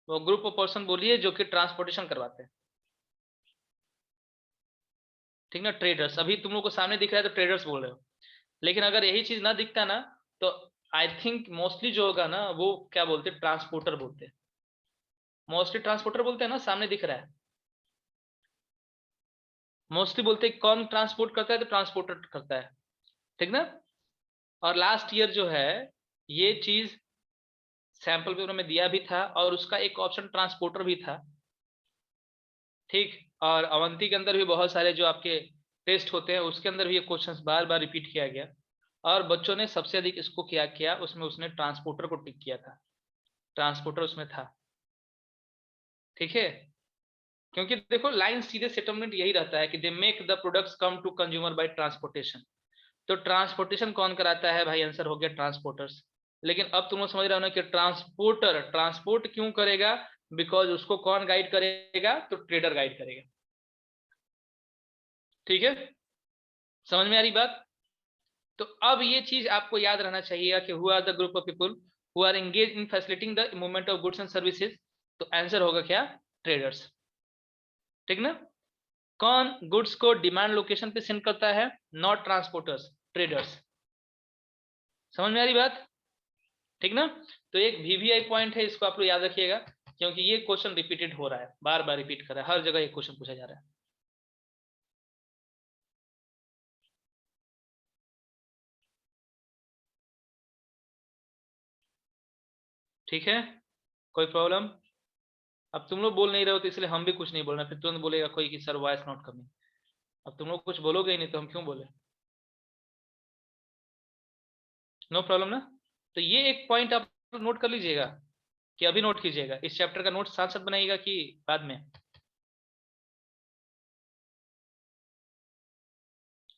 Speaker 1: वो ग्रुप ऑफ पर्सन बोलिए जो कि ट्रांसपोर्टेशन करवाते हैं। ठीक ना, ट्रेडर्स। अभी तुम लोग को सामने दिख रहा है तो ट्रेडर्स बोल रहे हो, लेकिन अगर यही चीज ना दिखता ना, तो आई थिंक मोस्टली जो होगा ना, वो क्या बोलते हैं, ट्रांसपोर्टर बोलते हैं। मोस्टली ट्रांसपोर्टर बोलते हैं ना, सामने दिख रहा है। मोस्टली बोलते हैं कौन ट्रांसपोर्ट करता है, तो ट्रांसपोर्टर करता है। ठीक ना। और लास्ट ईयर जो है, ये चीज सैंपल पेपर में दिया भी था, और उसका एक ऑप्शन ट्रांसपोर्टर भी था। ठीक, और अवंती के अंदर भी बहुत सारे जो आपके टेस्ट होते हैं उसके अंदर भी ये क्वेश्चंस बार बार रिपीट किया गया, और बच्चों ने सबसे अधिक इसको क्या किया, उसमें उसने ट्रांसपोर्टर को टिक किया था। ट्रांसपोर्टर उसमें था। ठीक है, क्योंकि देखो लाइन सीधे सेटलमेंट यही रहता है कि they make the products come to consumer by transportation. तो ट्रांसपोर्टेशन कौन कराता है भाई? आंसर हो गया ट्रांसपोर्टर्स। लेकिन अब तुम लोग समझ रहे हो ना कि ट्रांसपोर्टर ट्रांसपोर्ट क्यों करेगा? बिकॉज उसको कौन गाइड करेगा? तो ट्रेडर गाइड करेगा। ठीक है, समझ में आ रही बात? तो अब ये चीज आपको याद रहना चाहिए कि who are the group of people who are engage in facilitating the movement of goods and services. तो आंसर होगा क्या? ट्रेडर्स। ठीक ना। कौन गुड्स को डिमांड लोकेशन पे सेंड करता है? Not transporters, traders. समझ में आ रही बात? ठीक ना। तो एक वीवीआई पॉइंट है, इसको आप लोग याद रखिएगा, क्योंकि ये क्वेश्चन रिपीटेड हो रहा है, बार बार रिपीट कर रहा है, हर जगह ये क्वेश्चन पूछा जा रहा है। ठीक है, कोई प्रॉब्लम? अब तुम लोग बोल नहीं रहे हो तो इसलिए हम भी कुछ नहीं बोल रहे, फिर तुरंत बोलेगा कोई कि सर वॉइस नॉट कमिंग। अब तुम लोग कुछ बोलोगे ही नहीं तो हम क्यों बोले? नो प्रॉब्लम ना। तो ये एक पॉइंट आप नोट कर लीजिएगा, कि अभी नोट कीजिएगा, इस चैप्टर का नोट साथ साथ बनाइएगा कि बाद में?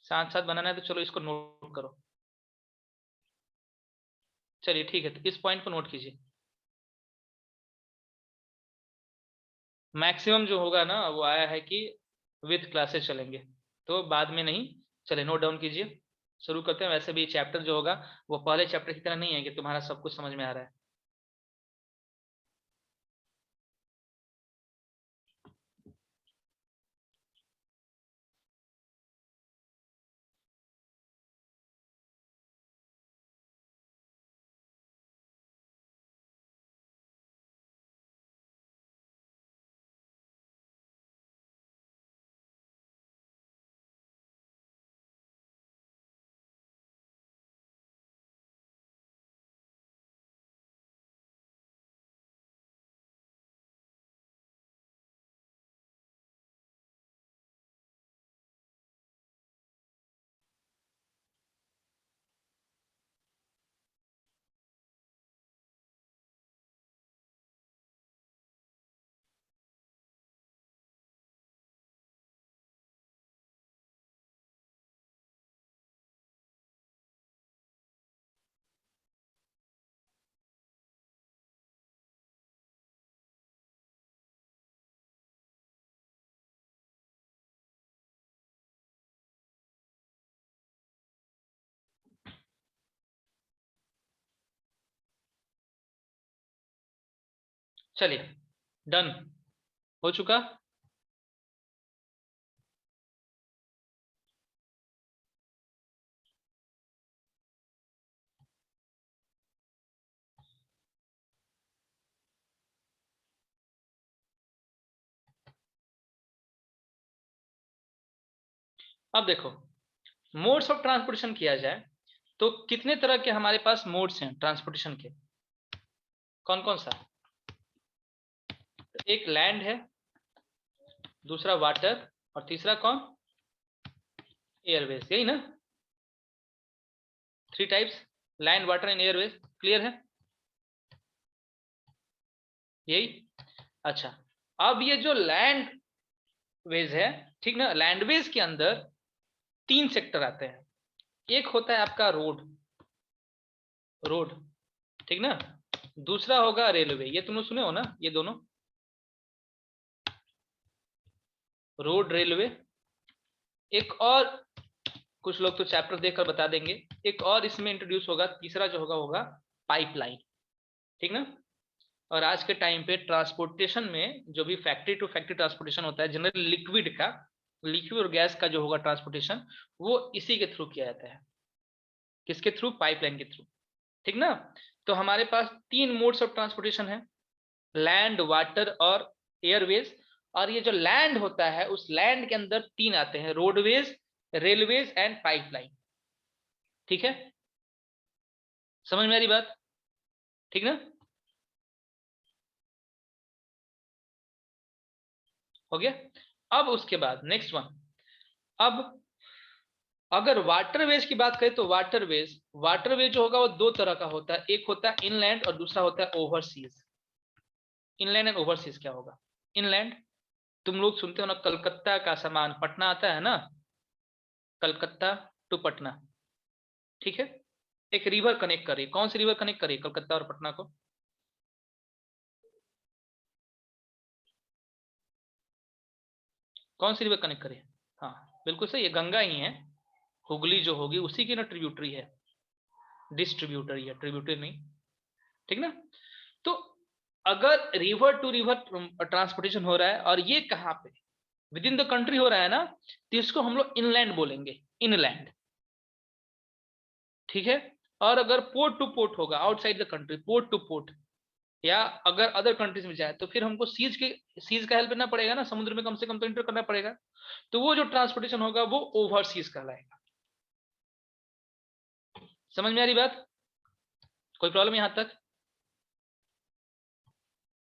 Speaker 1: साथ साथ बनाना है तो चलो इसको नोट करो। चलिए ठीक है, तो इस पॉइंट को नोट कीजिए। मैक्सिमम जो होगा ना वो आया है कि विथ क्लासेस चलेंगे, तो बाद में नहीं। चलिए नोट डाउन कीजिए, शुरू करते हैं। वैसे भी चैप्टर जो होगा वो पहले चैप्टर की तरह नहीं है कि तुम्हारा सब कुछ समझ में आ रहा है। चलिए, डन हो चुका। अब देखो, मोड्स ऑफ ट्रांसपोर्टेशन किया जाए तो कितने तरह के हमारे पास मोड्स हैं ट्रांसपोर्टेशन के, कौन कौन सा? एक लैंड है, दूसरा वाटर, और तीसरा कौन? एयरवेज, यही ना? 3 types, land, water and Airways. Clear है यही? अच्छा, अब ये जो लैंड वेज है, ठीक ना, लैंडवेज के अंदर 3 सेक्टर आते हैं। एक होता है आपका रोड, रोड, ठीक ना, दूसरा होगा रेलवे, ये तुमने सुने हो ना, ये दोनों, रोड रेलवे। एक और, कुछ लोग तो चैप्टर देखकर बता देंगे, एक और इसमें इंट्रोड्यूस होगा, तीसरा जो होगा पाइपलाइन, ठीक ना। और आज के टाइम पे ट्रांसपोर्टेशन में जो भी फैक्ट्री टू फैक्ट्री ट्रांसपोर्टेशन होता है, जनरली लिक्विड का, लिक्विड और गैस का जो होगा ट्रांसपोर्टेशन, वो इसी के थ्रू किया जाता है। किसके थ्रू? पाइपलाइन के थ्रू, ठीक ना। तो हमारे पास 3 मोड्स ऑफ ट्रांसपोर्टेशन है, लैंड, वाटर और एयरवेज। और ये जो लैंड होता है, उस लैंड के अंदर 3 आते हैं, रोडवेज, रेलवेज एंड पाइपलाइन, ठीक है? समझ में आ रही बात? ठीक ना, हो गया। अब उसके बाद नेक्स्ट वन, अब अगर वाटरवेज की बात करें तो वाटरवेज जो होगा वो 2 तरह का होता है, एक होता है इनलैंड और दूसरा होता है ओवरसीज। इनलैंड एंड ओवरसीज क्या होगा? इनलैंड, तुम लोग सुनते हो ना, कलकत्ता का सामान पटना आता है ना, कलकत्ता टू पटना, ठीक है। एक रिवर कनेक्ट करिए, कौन सी रिवर कनेक्ट करिए कलकत्ता और पटना को? कौन सी रिवर कनेक्ट करिए? हाँ, बिल्कुल सही है, गंगा ही है। हुगली जो होगी उसी की ना ट्रिब्यूटरी है, डिस्ट्रीब्यूटरी है, ट्रिब्यूटरी नहीं, ठीक ना। तो अगर रिवर टू रिवर ट्रांसपोर्टेशन हो रहा है और ये कहां पे, विद इन द कंट्री हो रहा है ना, तो इसको हम लोग इनलैंड बोलेंगे, इनलैंड, ठीक है। और अगर पोर्ट टू पोर्ट होगा, outside the country, port two port, या अगर अदर कंट्रीज में जाए तो फिर हमको सीज का हेल्प लेना पड़ेगा ना, समुद्र में कम से कम तो इंटर करना पड़ेगा। तो वो जो ट्रांसपोर्टेशन होगा वो ओवरसीज कहलाएगा। समझ में आ रही बात? कोई प्रॉब्लम यहां तक?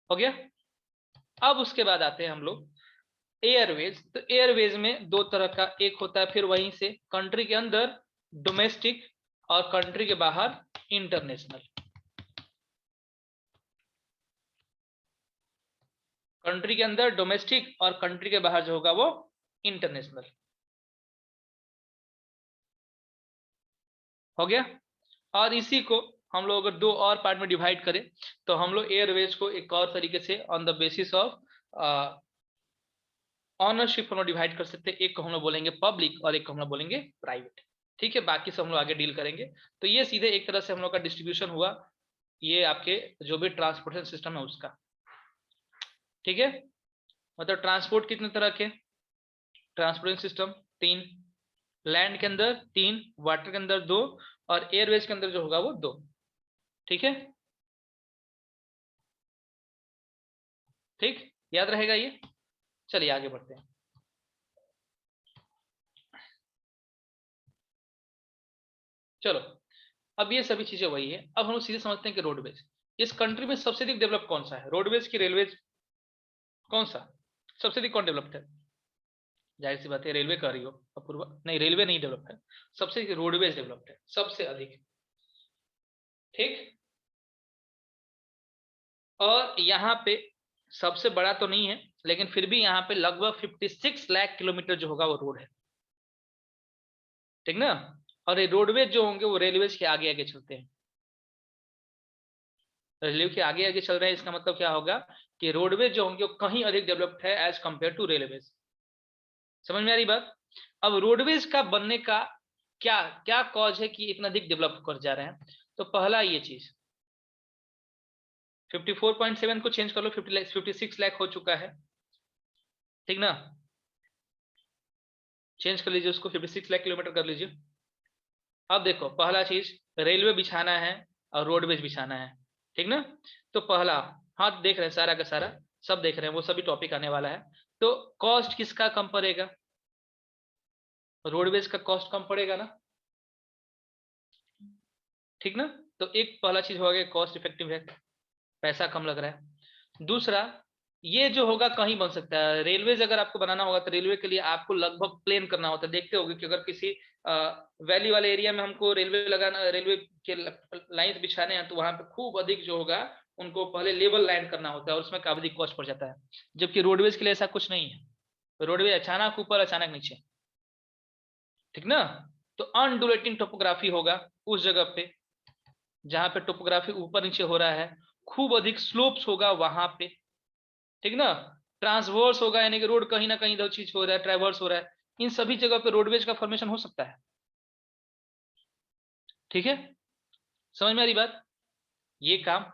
Speaker 1: हो गया। अब उसके बाद आते हैं हम लोग एयरवेज। तो एयरवेज में 2 तरह का, एक होता है फिर वहीं से कंट्री के अंदर डोमेस्टिक, और कंट्री के बाहर इंटरनेशनल। कंट्री के अंदर डोमेस्टिक और कंट्री के बाहर जो होगा वो इंटरनेशनल, हो गया। और इसी को हम लोग अगर 2 और पार्ट में डिवाइड करें तो हम लोग एयरवेज को एक और तरीके से on the basis of ownership हम लोग डिवाइड कर सकते हैं। एक को हम लोग बोलेंगे पब्लिक और एक को हम लोग बोलेंगे प्राइवेट, ठीक है। बाकी सब हम लोग आगे डील करेंगे। तो ये सीधे एक तरह से हम लोग का डिस्ट्रीब्यूशन हुआ, ये आपके जो भी ट्रांसपोर्टेशन सिस्टम है उसका, ठीक है। मतलब ट्रांसपोर्ट कितने तरह के, ट्रांसपोर्टेशन सिस्टम 3, लैंड के अंदर 3, वाटर के अंदर 2, और एयरवेज के अंदर जो होगा वो 2, ठीक है। ठीक, याद रहेगा ये? चलिए आगे बढ़ते हैं। चलो, अब ये सभी चीजें वही है। अब हम लोग सीधे समझते हैं कि रोडवेज, इस कंट्री में सबसे अधिक डेवलप कौन सा है, रोडवेज की रेलवेज, कौन सा सबसे अधिक, कौन डेवलप्ड है? जाहिर सी बात है रेलवे कर रही हो अपूर्वा, नहीं रेलवे नहीं डेवलप है, सबसे रोडवेज डेवलप्ड है सबसे अधिक, ठीक। और यहाँ पे सबसे बड़ा तो नहीं है, लेकिन फिर भी यहाँ पे लगभग 56 लाख किलोमीटर जो होगा वो रोड है, ठीक ना। और ये रोडवेज जो होंगे वो रेलवेज के आगे आगे चलते हैं, रेलवे के आगे आगे चल रहे हैं, इसका मतलब क्या होगा कि रोडवेज जो होंगे वो कहीं अधिक डेवलप्ड है एज कंपेयर टू रेलवेज। समझ में आ रही बात? अब रोडवेज का बनने का क्या क्या कॉज है कि इतना अधिक डेवलप कर जा रहे हैं? तो पहला ये चीज, 54.7 को चेंज कर लो, 56 लाख हो चुका है, ठीक ना। चेंज कर लीजिए उसको, 56 लाख किलोमीटर कर लीजिए। अब देखो, पहला चीज रेलवे बिछाना है और रोडवेज बिछाना है, ठीक ना। तो पहला, हाँ देख रहे हैं सारा का सारा, सब देख रहे हैं, वो सभी टॉपिक आने वाला है। तो कॉस्ट किसका कम पड़ेगा? रोडवेज का कॉस्ट कम पड़ेगा ना, ठीक ना। तो एक पहला चीज हो गया, कॉस्ट इफेक्टिव है, पैसा कम लग रहा है। दूसरा, ये जो होगा कहीं बन सकता है। रेलवेज अगर आपको बनाना होगा तो रेलवे के लिए आपको लगभग प्लेन करना होता है। देखते होगे कि अगर किसी वैली वाले एरिया में हमको रेलवे लगाना, रेलवे के लाइंस बिछाने हैं, तो वहां पे खूब अधिक जो होगा उनको पहले लेवल लैंड करना होता है, और उसमें काफी अधिक कॉस्ट पड़ जाता है। जबकि रोडवेज के लिए ऐसा कुछ नहीं है, रोडवे अचानक ऊपर अचानक नीचे, ठीक ना। तो अनडुलेटिंग टोपोग्राफी होगा उस जगह पे जहां पे टोपोग्राफी ऊपर नीचे हो रहा है, खूब अधिक स्लोप्स होगा वहां पे, ठीक ना। ट्रांसवर्स होगा, यानी कि रोड कहीं ना कहीं इधर चीज हो रहा है, ट्रैवर्स हो रहा है, इन सभी जगह पे रोडवेज का फॉर्मेशन हो सकता है, ठीक है। समझ में आ रही बात। ये काम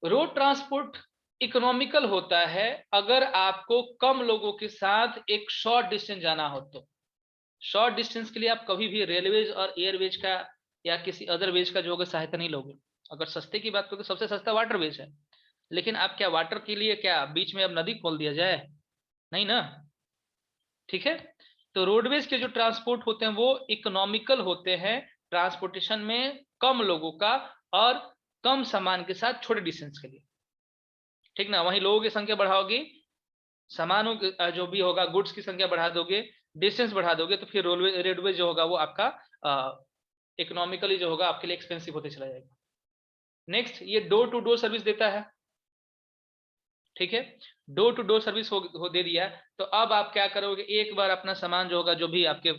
Speaker 1: रोड ट्रांसपोर्ट इकोनॉमिकल होता है अगर आपको कम लोगों के साथ एक शॉर्ट डिस्टेंस जाना हो तो। शॉर्ट डिस्टेंस के लिए आप कभी भी रेलवेज और एयरवेज का या किसी अदर वेज का जो होगा सहायता नहीं लोगे। अगर सस्ते की बात करो तो सबसे सस्ता वाटरवेज है, लेकिन आप क्या वाटर के लिए क्या बीच में अब नदी खोल दिया जाए, नहीं ना, ठीक है। तो रोडवेज के जो ट्रांसपोर्ट होते हैं वो इकोनॉमिकल होते हैं, ट्रांसपोर्टेशन में कम लोगों का और कम सामान के साथ छोटे डिस्टेंस के लिए, ठीक ना। वहीं लोगों की संख्या बढ़ाओगे, सामानों जो भी होगा गुड्स की संख्या बढ़ा दोगे, डिस्टेंस बढ़ा दोगे, तो फिर रेलवे जो होगा वो आपका इकोनॉमिकली जो होगा आपके लिए एक्सपेंसिव होते चला जाएगा। नेक्स्ट, ये डोर टू डोर सर्विस देता है, ठीक है। डोर टू डोर सर्विस हो दे दिया, तो अब आप क्या करोगे, एक बार अपना सामान जो होगा, जो भी आपके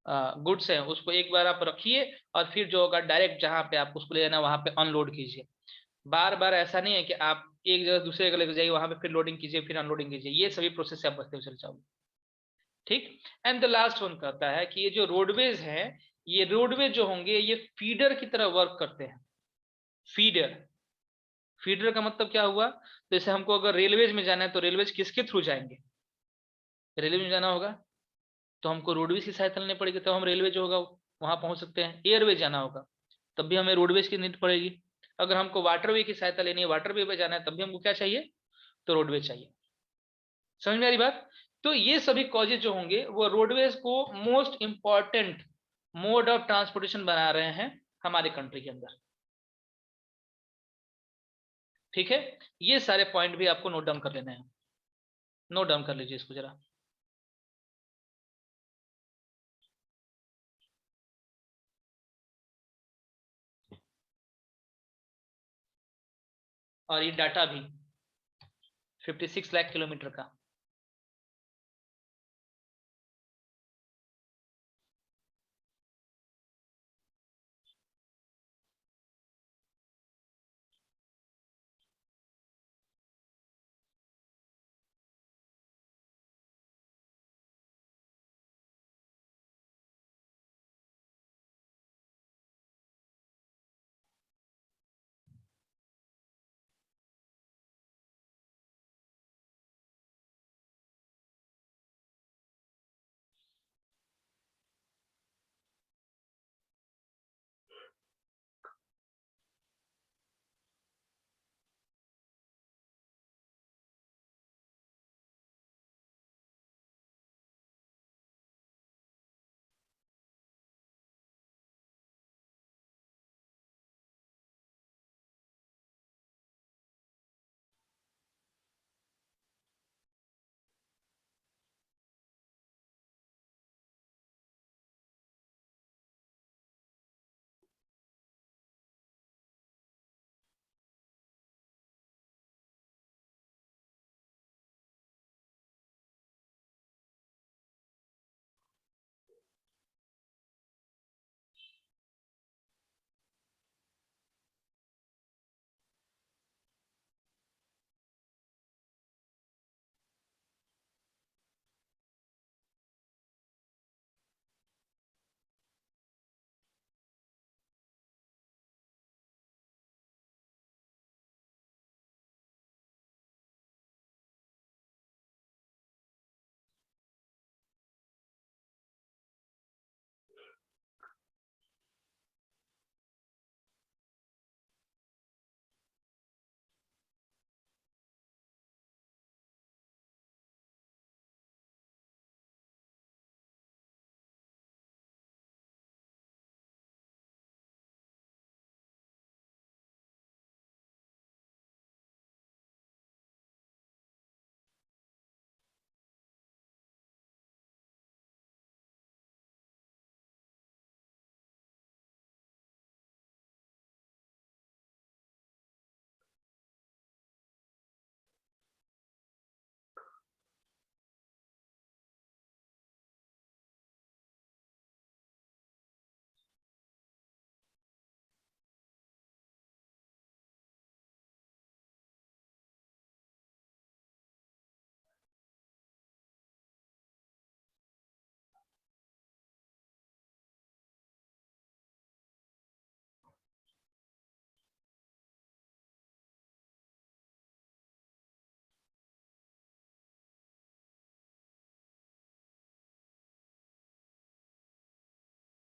Speaker 1: गुड्स हैं, उसको एक बार आप रखिए और फिर जो होगा डायरेक्ट जहां पे आप उसको ले जाना वहां पे अनलोड कीजिए। बार बार ऐसा नहीं है कि आप एक जगह दूसरे जगह लेके जाइए, वहां पे फिर लोडिंग कीजिए फिर अनलोडिंग कीजिए, ये सभी प्रोसेस से आप बचते हुए चले जाओगे, ठीक। एंड द लास्ट वन कहता है कि ये जो रोडवेज है, ये रोडवेज जो होंगे ये फीडर की तरह वर्क करते हैं। फीडर, फीडर का मतलब क्या हुआ, तो जैसे हमको अगर रेलवेज में जाना है तो रेलवेज किसके थ्रू जाएंगे, रेलवे में जाना होगा तो हमको रोडवेज की सहायता लेनी पड़ेगी, तब हम रेलवे जो होगा वहां पहुंच सकते हैं। एयरवेज जाना होगा तब भी हमें रोडवेज की नीड पड़ेगी। अगर हमको वाटरवे की सहायता लेनी है, वाटरवे पे जाना है, तब भी हमको क्या चाहिए, तो रोडवेज चाहिए। समझ में आ रही बात। तो ये सभी कॉजेज जो होंगे वो रोडवेज को most important mode of transportation बना रहे हैं हमारे कंट्री के अंदर, ठीक है। ये सारे पॉइंट भी आपको नोट डाउन कर लेने हैं, नोट डाउन कर लीजिए इसको जरा। और ये डाटा भी 56 लाख किलोमीटर का।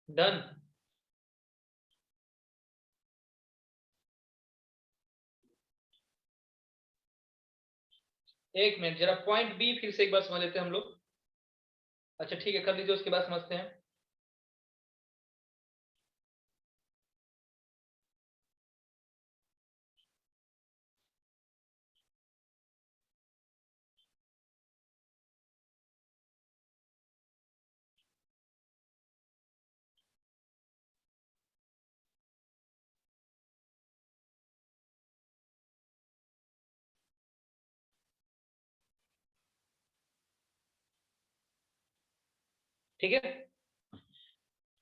Speaker 1: डन। एक मिनट जरा पॉइंट बी फिर से एक बार समझ लेते हैं हम लोग। अच्छा ठीक है, कर लीजिए, उसके बाद समझते हैं। ठीक है,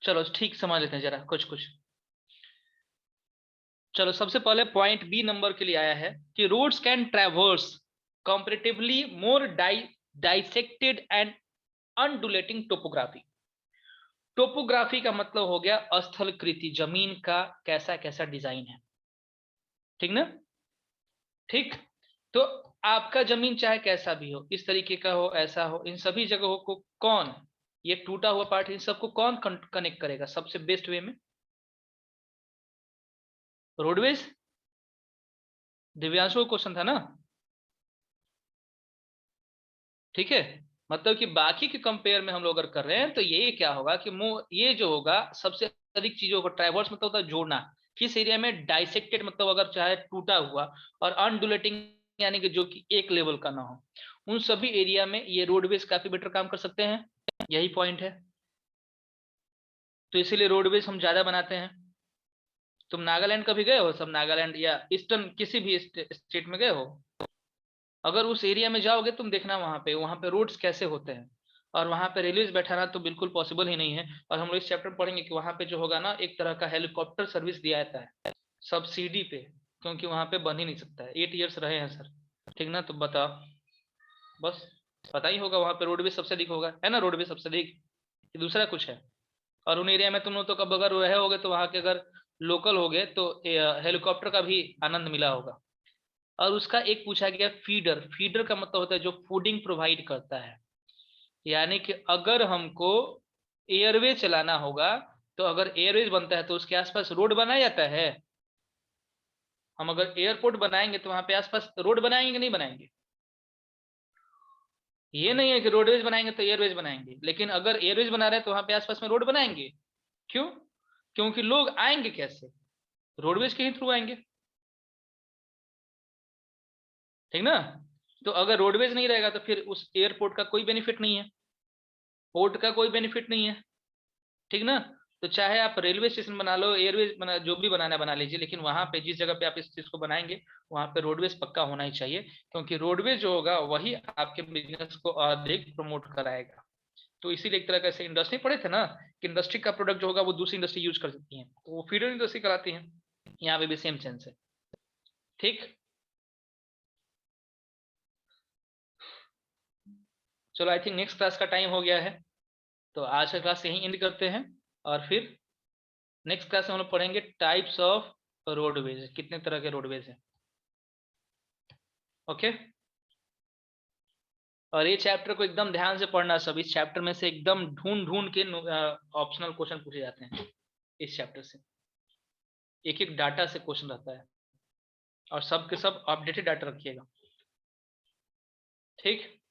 Speaker 1: चलो ठीक समझ लेते हैं जरा कुछ कुछ। चलो सबसे पहले पॉइंट बी नंबर के लिए आया है कि roads can traverse comparatively more dissected and undulating topography. Topography का मतलब हो गया स्थलकृति, जमीन का कैसा कैसा डिजाइन है, ठीक ना। ठीक, तो आपका जमीन चाहे कैसा भी हो, इस तरीके का हो, ऐसा हो, इन सभी जगहों को कौन, ये टूटा हुआ पार्ट, इन सबको कौन कनेक्ट करेगा सबसे बेस्ट वे में? रोडवेज। दिव्यांशु का क्वेश्चन था ना, ठीक है। मतलब कि बाकी के कंपेयर में हम लोग अगर कर रहे हैं तो ये क्या होगा कि ये जो होगा सबसे अधिक चीजों को, ट्राइवर्स मतलब होता है जोड़ना, किस एरिया में, डाइसेक्टेड मतलब अगर चाहे टूटा हुआ, और अनडुलेटिंग यानी कि जो कि एक लेवल का ना हो, उन सभी एरिया में ये रोडवेज काफी बेटर काम कर सकते हैं। यही पॉइंट है, तो इसीलिए रोडवेज हम ज्यादा बनाते हैं। तुम नागालैंड कभी गए हो? सब नागालैंड या ईस्टर्न किसी भी स्टेट में गए हो? अगर उस एरिया में जाओगे तुम देखना वहां पे रोड्स कैसे होते हैं, और वहां पे रेलवे बैठाना तो बिल्कुल पॉसिबल ही नहीं है। और हम लोग इस चैप्टर में पढ़ेंगे कि वहां पे जो होगा ना, एक तरह का हेलीकॉप्टर सर्विस दिया जाता है सब्सिडी पे, क्योंकि वहां पे बन ही नहीं सकता है। 8 ईयर्स रहे हैं सर, ठीक ना। तो बताओ, बस पता ही होगा वहां पे रोडवेज सबसे अधिक होगा, है ना, रोडवेज सबसे अधिक, कि दूसरा कुछ है। और उन एरिया में तुम लोग तो कब अगर रहे होगे तो वहां के अगर लोकल हो गए तो हेलीकॉप्टर का भी आनंद मिला होगा। और उसका एक पूछा गया फीडर, फीडर का मतलब होता है जो फूडिंग प्रोवाइड करता है। यानी कि अगर हमको एयरवे चलाना होगा, तो अगर एयरवेज बनता है तो उसके आसपास रोड बनाया जाता है। हम अगर एयरपोर्ट बनाएंगे तो वहां पे आसपास रोड बनाएंगे कि नहीं बनाएंगे? ये नहीं है कि रोडवेज बनाएंगे तो एयरवेज बनाएंगे, लेकिन अगर एयरवेज बना रहे हैं तो वहां पे आसपास में रोड बनाएंगे। क्यों? क्योंकि लोग आएंगे कैसे? रोडवेज के ही थ्रू आएंगे, ठीक ना। तो अगर रोडवेज नहीं रहेगा तो फिर उस एयरपोर्ट का कोई बेनिफिट नहीं है, पोर्ट का कोई बेनिफिट नहीं है, ठीक ना। तो चाहे आप रेलवे स्टेशन बना लो, एयरवेज बना, जो भी बनाना बना लीजिए, लेकिन वहां पे जिस जगह पे आप इस चीज को बनाएंगे वहां पे रोडवेज पक्का होना ही चाहिए, क्योंकि रोडवेज जो होगा वही आपके बिजनेस को अधिक प्रमोट कराएगा। तो इसीलिए एक तरह का, ऐसे इंडस्ट्री पढ़े थे ना, कि इंडस्ट्री का प्रोडक्ट जो होगा वो दूसरी इंडस्ट्री यूज कर सकती है, तो वो फीडर इंडस्ट्री कराती है। यहाँ पे भी सेम सेंस है, ठीक। चलो आई थिंक नेक्स्ट क्लास का टाइम हो गया है, तो आज का क्लास यहीं एंड करते हैं। और फिर नेक्स्ट क्लास में हम लोग पढ़ेंगे टाइप्स ऑफ रोडवेज, कितने तरह के रोडवेज हैं। ओके, और ये चैप्टर को एकदम ध्यान से पढ़ना सब, इस चैप्टर में से एकदम ढूंढ ढूंढ के ऑप्शनल क्वेश्चन पूछे जाते हैं इस चैप्टर से। एक एक डाटा से क्वेश्चन रहता है, और सब के सब अपडेटेड डाटा रखिएगा, ठीक।